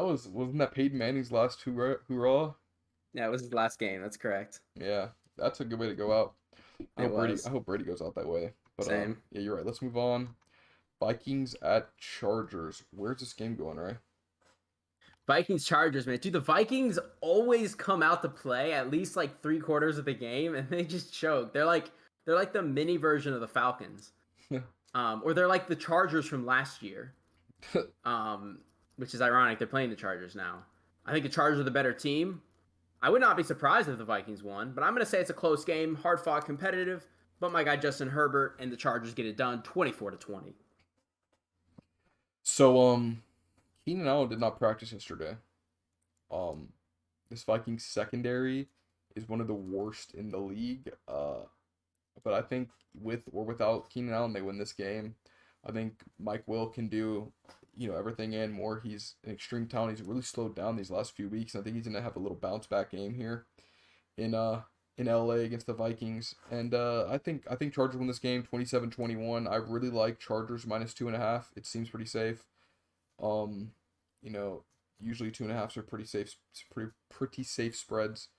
wasn't that Peyton Manning's last hurrah? Yeah, it was his last game. That's correct. Yeah, that's a good way to go out. It was. I hope Brady goes out that way. But Same. yeah, you're right. Let's move on. Vikings at Chargers. Where's this game going, right? Vikings Chargers, man. Dude, the Vikings always come out to play at least like 3/4 of the game and they just choke. They're like the mini version of the Falcons. Or they're like the Chargers from last year. Which is ironic. They're playing the Chargers now. I think the Chargers are the better team. I would not be surprised if the Vikings won, but I'm going to say it's a close game, hard-fought, competitive, but my guy Justin Herbert and the Chargers get it done 24-20. So, Keenan Allen did not practice yesterday. This Vikings secondary is one of the worst in the league. But I think with or without Keenan Allen, they win this game. I think Mike Will can do, everything and more. He's an extreme talent. He's really slowed down these last few weeks. I think he's gonna have a little bounce back game here in LA against the Vikings. And I think Chargers win this game 27-21. I really like Chargers -2.5. It seems pretty safe. Usually 2.5s are pretty safe spreads.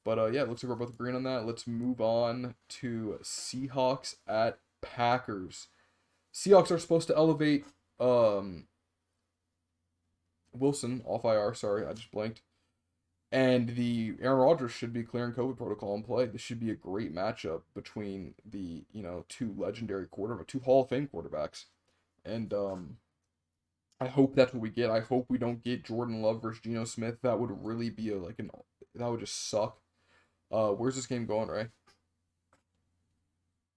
But yeah, it looks like we're both agreeing on that. Let's move on to Seahawks at Packers. Seahawks are supposed to elevate Wilson off IR. Sorry, I just blanked. And the Aaron Rodgers should be clearing COVID protocol and play. This should be a great matchup between the two Hall of Fame quarterbacks. And I hope that's what we get. I hope we don't get Jordan Love versus Geno Smith. That would really be that would just suck. Where's this game going, Ray?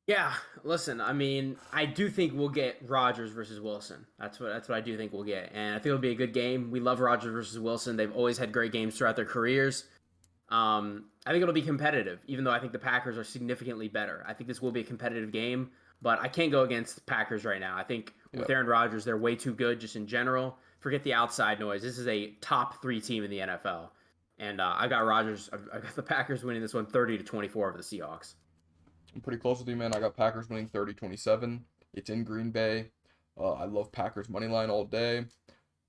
Yeah, listen, I mean, I do think we'll get Rodgers versus Wilson. That's what I do think we'll get. And I think it'll be a good game. We love Rodgers versus Wilson. They've always had great games throughout their careers. I think it'll be competitive, even though I think the Packers are significantly better. I think this will be a competitive game, but I can't go against the Packers right now. I think with Aaron Rodgers, they're way too good just in general. Forget the outside noise. This is a top 3 team in the NFL. And I got Rodgers. I got the Packers winning this one 30-24 over the Seahawks. I'm pretty close with you, man. I got Packers winning 30-27. It's in Green Bay. I love Packers money line all day.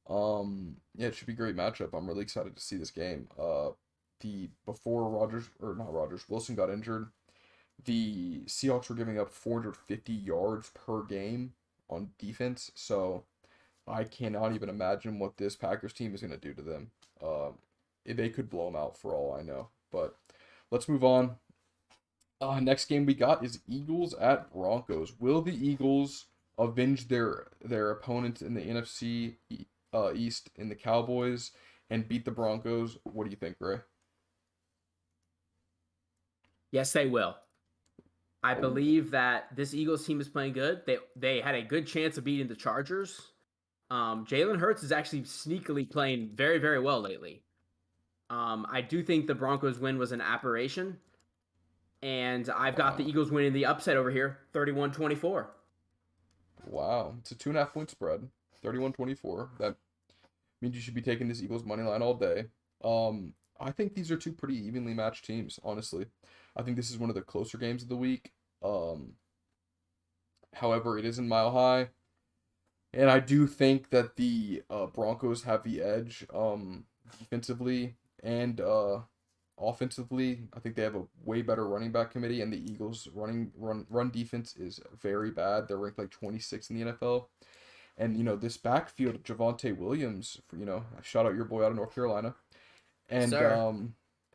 Yeah, it should be a great matchup. I'm really excited to see this game. Before Wilson got injured, the Seahawks were giving up 450 yards per game on defense. So I cannot even imagine what this Packers team is going to do to them. They could blow them out for all I know. But let's move on. Next game we got is Eagles at Broncos. Will the Eagles avenge their opponents in the NFC East in the Cowboys and beat the Broncos? What do you think, Ray? Yes, they will. I believe that this Eagles team is playing good. They had a good chance of beating the Chargers. Jalen Hurts is actually sneakily playing very, very well lately. I do think the Broncos win was an aberration. And I've got the Eagles winning the upset over here, 31-24. Wow. It's a 2.5 point spread, 31-24. That means you should be taking this Eagles money line all day. I think these are two pretty evenly matched teams, honestly. I think this is one of the closer games of the week. However, it is in Mile High. And I do think that the Broncos have the edge defensively and offensively. I think they have a way better running back committee, and the Eagles' run defense is very bad. They're ranked like 26th in the NFL. And, this backfield, Javonte Williams, shout out your boy out of North Carolina. And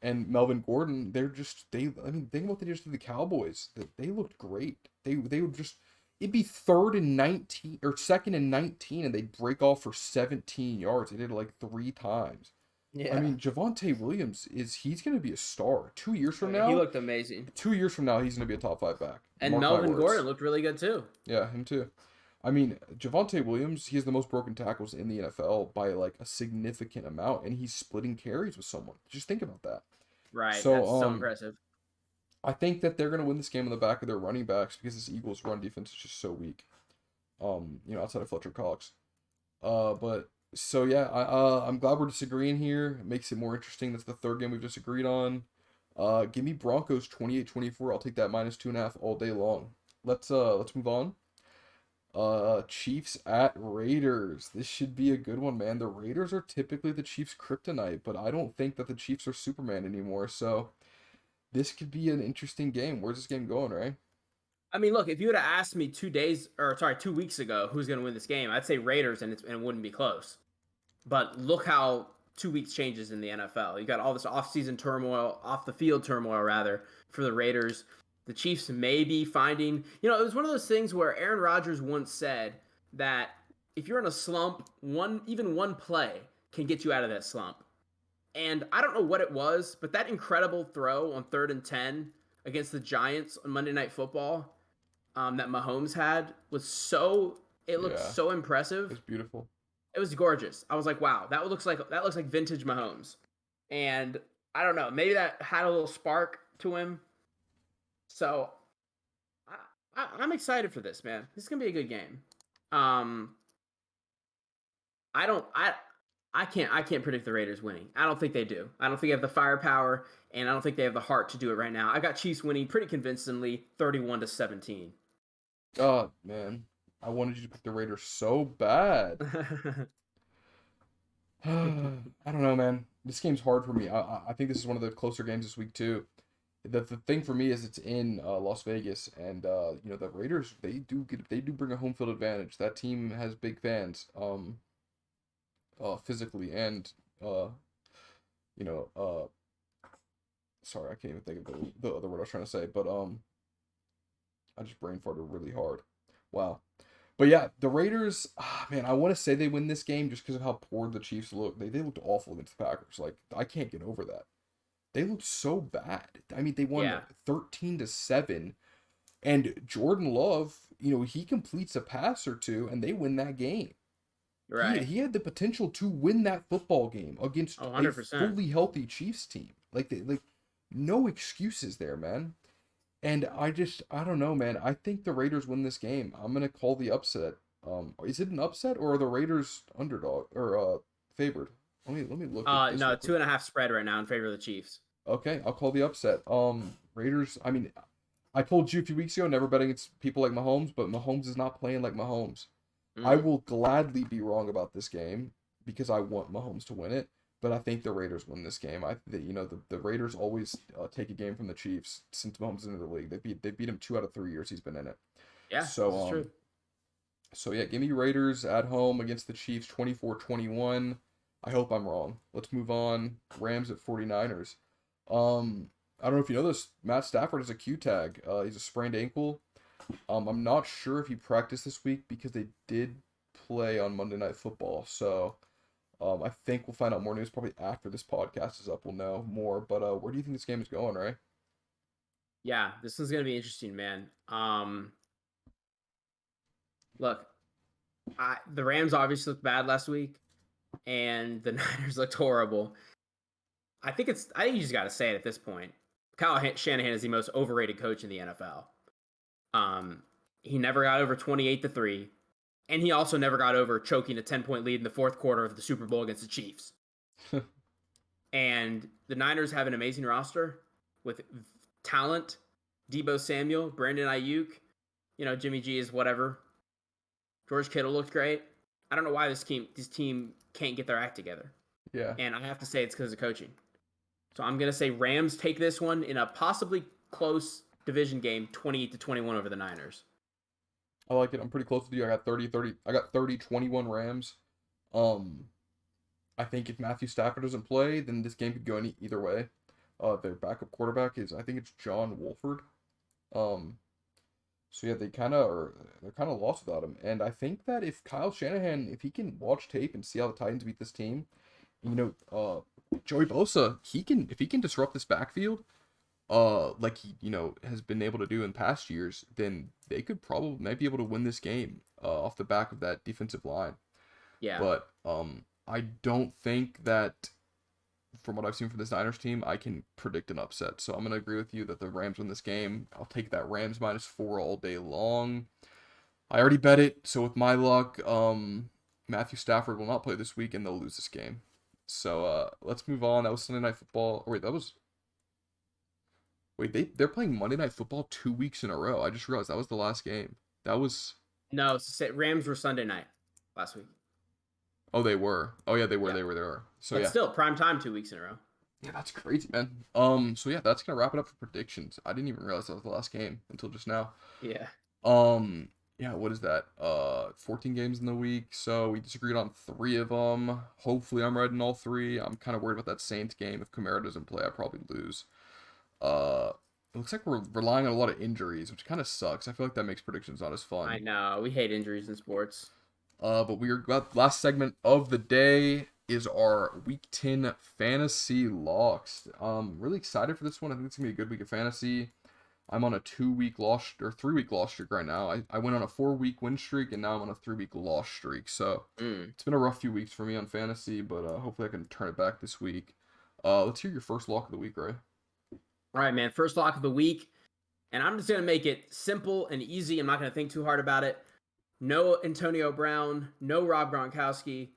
and Melvin Gordon, think about what they just did to the Cowboys. They looked great. They would just, it'd be 3rd and 19 or 2nd and 19, and they'd break off for 17 yards. They did it like 3 times. Yeah. I mean, Javonte Williams he's going to be a star. 2 years from now. He looked amazing. 2 years from now, he's going to be a top 5 back. And Melvin Gordon looked really good too. Yeah, him too. I mean, Javonte Williams, he has the most broken tackles in the NFL by like a significant amount, and he's splitting carries with someone. Just think about that. Right. So, that's so impressive. I think that they're going to win this game on the back of their running backs because this Eagles run defense is just so weak. Outside of Fletcher Cox. But so yeah, I'm glad we're disagreeing here. It makes it more interesting. That's the third game we've disagreed on. Give me Broncos 28-24. I'll take that -2.5 all day long. Let's move on. Chiefs at Raiders. This should be a good one, man. The Raiders are typically the Chiefs' kryptonite, but I don't think that the Chiefs are Superman anymore. So this could be an interesting game. Where's this game going, right? I mean, look, if you would have asked me 2 weeks ago, who's going to win this game, I'd say Raiders, and it wouldn't be close. But look how 2 weeks changes in the NFL. You got all this off-season turmoil, off the field turmoil rather, for the Raiders. The Chiefs may be finding, it was one of those things where Aaron Rodgers once said that if you're in a slump, even one play can get you out of that slump. And I don't know what it was, but that incredible throw on 3rd and 10 against the Giants on Monday Night Football, that Mahomes had it looked Yeah, so impressive. it's beautiful. It was gorgeous. I was like, wow, that looks like vintage Mahomes. And I don't know, maybe that had a little spark to him. So I'm excited for this, man. This is gonna be a good game. I don't I can't predict the Raiders winning. I don't think they do. I don't think they have the firepower, and I don't think they have the heart to do it right now. I got Chiefs winning pretty convincingly, 31-17. God, man. I wanted you to pick the Raiders so bad. I don't know, man. This game's hard for me. I think this is one of the closer games this week too. The thing for me is it's in Las Vegas, and the Raiders they do bring a home field advantage. That team has big fans, physically and you know sorry, I can't even think of the other word I was trying to say, but I just brain farted really hard. Wow. But yeah, the Raiders, man, I want to say they win this game just because of how poor the Chiefs look. They looked awful against the Packers. Like, I can't get over that. They looked so bad. I mean, they won Yeah, 13-7, and Jordan Love, he completes a pass or two, and they win that game. you're He right. he had the potential to win that football game against Oh, a 100%. fully healthy Chiefs team. No excuses there, man. And I don't know, man. I think the Raiders win this game. I'm gonna call the upset. Is it an upset or are the Raiders underdog or favored? Let me look at this No, real quick. 2.5 spread right now in favor of the Chiefs. Okay, I'll call the upset. Raiders. I mean, I told you a few weeks ago never bet against people like Mahomes, but Mahomes is not playing like Mahomes. I Mm. will gladly be wrong about this game because I want Mahomes to win it, but I think the Raiders win this game. The Raiders always take a game from the Chiefs since Mahomes is into the league. They beat him 2 out of 3 years he's been in it. Yeah, So this is true. yeah, give me Raiders at home against the Chiefs 24-21. I hope I'm wrong. Let's move on. Rams at 49ers. I don't know if you know this. Matt Stafford has a Q tag. He's a sprained ankle. I'm not sure if he practiced this week because they did play on Monday Night Football. So, I think we'll find out more news probably after this podcast is up. We'll know more. But where do you think this game is going, right? Yeah, this is gonna be interesting, man. Look, the Rams obviously looked bad last week, and the Niners looked horrible. I think you just got to say it at this point. Kyle Shanahan is the most overrated coach in the NFL. He never got over 28-3, and he also never got over choking a 10-point lead in the fourth quarter of the Super Bowl against the Chiefs. And the Niners have an amazing roster with talent. Debo Samuel, Brandon Ayuk, Jimmy G is whatever. George Kittle looked great. I don't know why this team can't get their act together. Yeah, And I have to say it's because of coaching. So I'm going to say Rams take this one in a possibly close division game, 28-21 over the Niners. I like it. I'm pretty close with you. I got 30-30. I got 30-21 Rams. Um, I think if Matthew Stafford doesn't play, then this game could go either way. Their backup quarterback I think it's John Wolford. Um, so yeah, they're kind of lost without him. And I think that if Kyle Shanahan, if he can watch tape and see how the Titans beat this team, Joey Bosa, if he can disrupt this backfield, like he, has been able to do in past years, then they might be able to win this game, off the back of that defensive line. Yeah. But I don't think that from what I've seen from this Niners team, I can predict an upset. So I'm gonna agree with you that the Rams win this game. I'll take that Rams -4 all day long. I already bet it, so with my luck, Matthew Stafford will not play this week, and they'll lose this game. So let's move on. That was Sunday Night Football. Or they're playing Monday Night Football 2 weeks in a row. I just realized that was the last game. That was No, Rams were Sunday night last week. Oh, they were. Oh yeah, they were. Yeah. They were. So But yeah, still, prime time 2 weeks in a row. yeah, that's crazy, man. So yeah, that's gonna wrap it up for predictions. I didn't even realize that was the last game until just now. Yeah. Yeah, what is that? 14 games in the week. So we disagreed on 3 of them. Hopefully, I'm right in all 3. I'm kind of worried about that Saints game. If Kamara doesn't play, I probably lose. Uh, it looks like we're relying on a lot of injuries, which kind of sucks. I feel like that makes predictions not as I fun. know. We hate injuries in sports. But we're about last segment of the day is our week 10 fantasy locks. Really excited for this one. I think it's gonna be a good week of fantasy. I'm on a 2-week loss or 3-week loss streak right now. I went on a 4-week win streak and now I'm on a 3-week loss streak. So Mm. it's been a rough few weeks for me on fantasy, but hopefully I can turn it back this week. Let's hear your first lock of the week, Ray. All right, man. First lock of the week. And I'm just going to make it simple and easy. I'm not going to think too hard about it. No Antonio Brown, no Rob Gronkowski,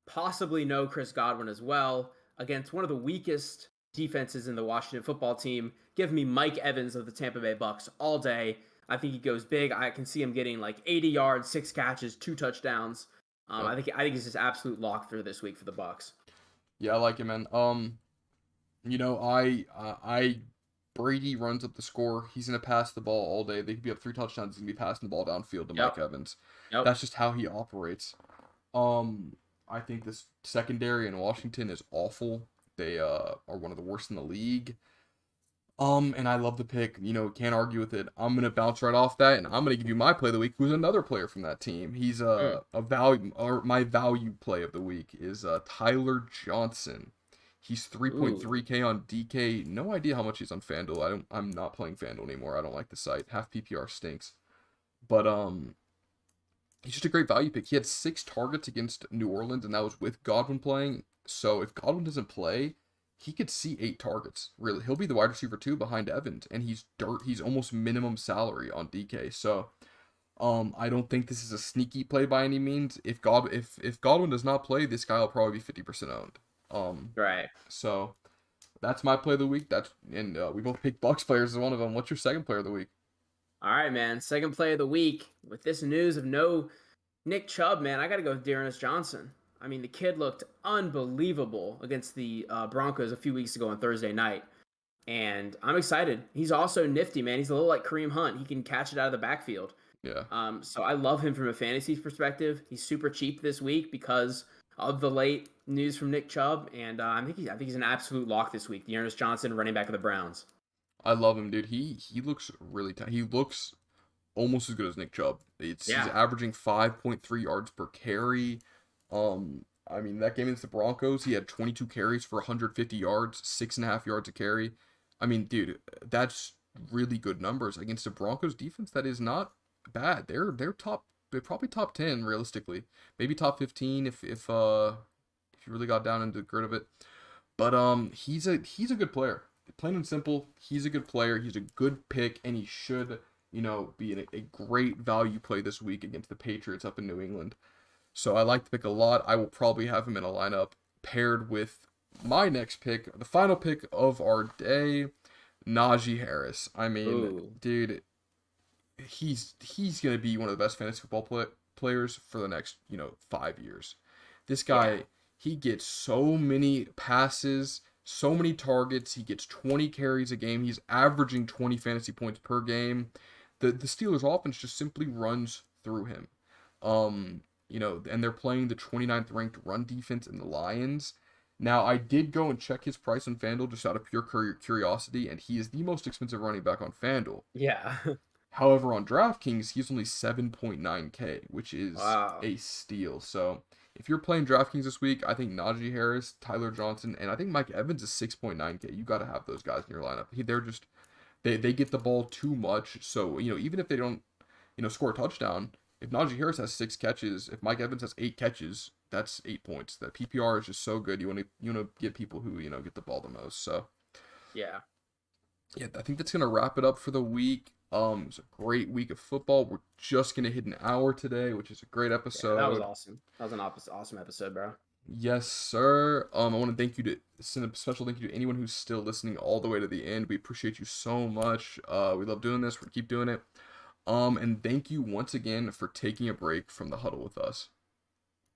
possibly no Chris Godwin as well, against one of the weakest defenses in the Washington football team. Give me Mike Evans of the Tampa Bay Bucks all day. I think he goes big. I can see him getting like 80 yards, 6 catches, 2 touchdowns. Yep. I think it's just absolute lock for this week for the Bucks. Yeah, I like it, man. I Brady runs up the score. He's gonna pass the ball all day. They could be up 3 touchdowns. He's gonna be passing the ball downfield to Mike Yep. Evans. Yep. That's just how he operates. I think this secondary in Washington is awful. They are one of the worst in the league. And I love the pick. Can't argue with it. I'm gonna bounce right off that, and I'm gonna give you my play of the week. Who's another player from that team? He's a value, or my value play of the week is Tyler Johnson. He's Ooh. 3.3K on DK. No idea how much he's on FanDuel. I'm not playing FanDuel anymore. I don't like the site. Half PPR stinks. But he's just a great value pick. He had 6 targets against New Orleans, and that was with Godwin playing. So if Godwin doesn't play, he could see 8 targets. Really, he'll be the wide receiver 2 behind Evans, and he's almost minimum salary on DK. So I don't think this is a sneaky play by any means. If Godwin does not play, this guy will probably be 50% owned. Right. So that's my play of the week. We both picked Bucks players as one of them. What's your second player of the week? All right, man. Second play of the week. With this news of no Nick Chubb, man, I got to go with Dearness Johnson. I mean, the kid looked unbelievable against the Broncos a few weeks ago on Thursday night. And I'm excited. He's also nifty, man. He's a little like Kareem Hunt. He can catch it out of the backfield. Yeah. So I love him from a fantasy perspective. He's super cheap this week because of the late news from Nick Chubb, and I think he's an absolute lock this week. Dearness Johnson, running back of the Browns. I love him, dude. He looks really he looks almost as good as Nick Chubb. He's averaging 5.3 yards per carry. I mean, that game against the Broncos, he had 22 carries for 150 yards, 6.5 yards a carry. I mean, dude, that's really good numbers against the Broncos defense. That is not bad. They're probably top 10 realistically, maybe top 15 if you really got down into the grit of it. But he's a good player. Plain and simple, he's a good player. He's a good pick, and he should be a great value play this week against the Patriots up in New England. So I like the pick a lot. I will probably have him in a lineup paired with my next pick, the final pick of our day, Naji Harris. I mean, Ooh. dude, he's gonna be one of the best fantasy football players for the next 5 years. This guy, he gets so many passes, so many targets. He gets 20 carries a game. He's averaging 20 fantasy points per game. The Steelers offense just simply runs through him. And they're playing the 29th ranked run defense in the Lions. Now, I did go and check his price on FanDuel just out of pure curiosity, and he is the most expensive running back on FanDuel. Yeah. However, on DraftKings, he's only 7.9K, which is Wow. a steal. So, if you're playing DraftKings this week, I think Naji Harris, Tyler Johnson, and I think Mike Evans is 6.9K. You got to have those guys in your lineup. They get the ball too much. So, even if they don't, score a touchdown, if Najee Harris has 6 catches, if Mike Evans has 8 catches, that's 8 points. That PPR is just so good. You want to get people who, get the ball the most. So, Yeah. yeah, I think that's going to wrap it up for the week. It was a great week of football. We're just gonna hit an hour today, which is a great Yeah, that was episode. awesome. That was an awesome episode, bro. Yes, sir. I want to send a special thank you to anyone who's still listening all the way to the end. We appreciate you so much. We love doing this. We're gonna keep doing it. And thank you once again for taking a break from the huddle with us.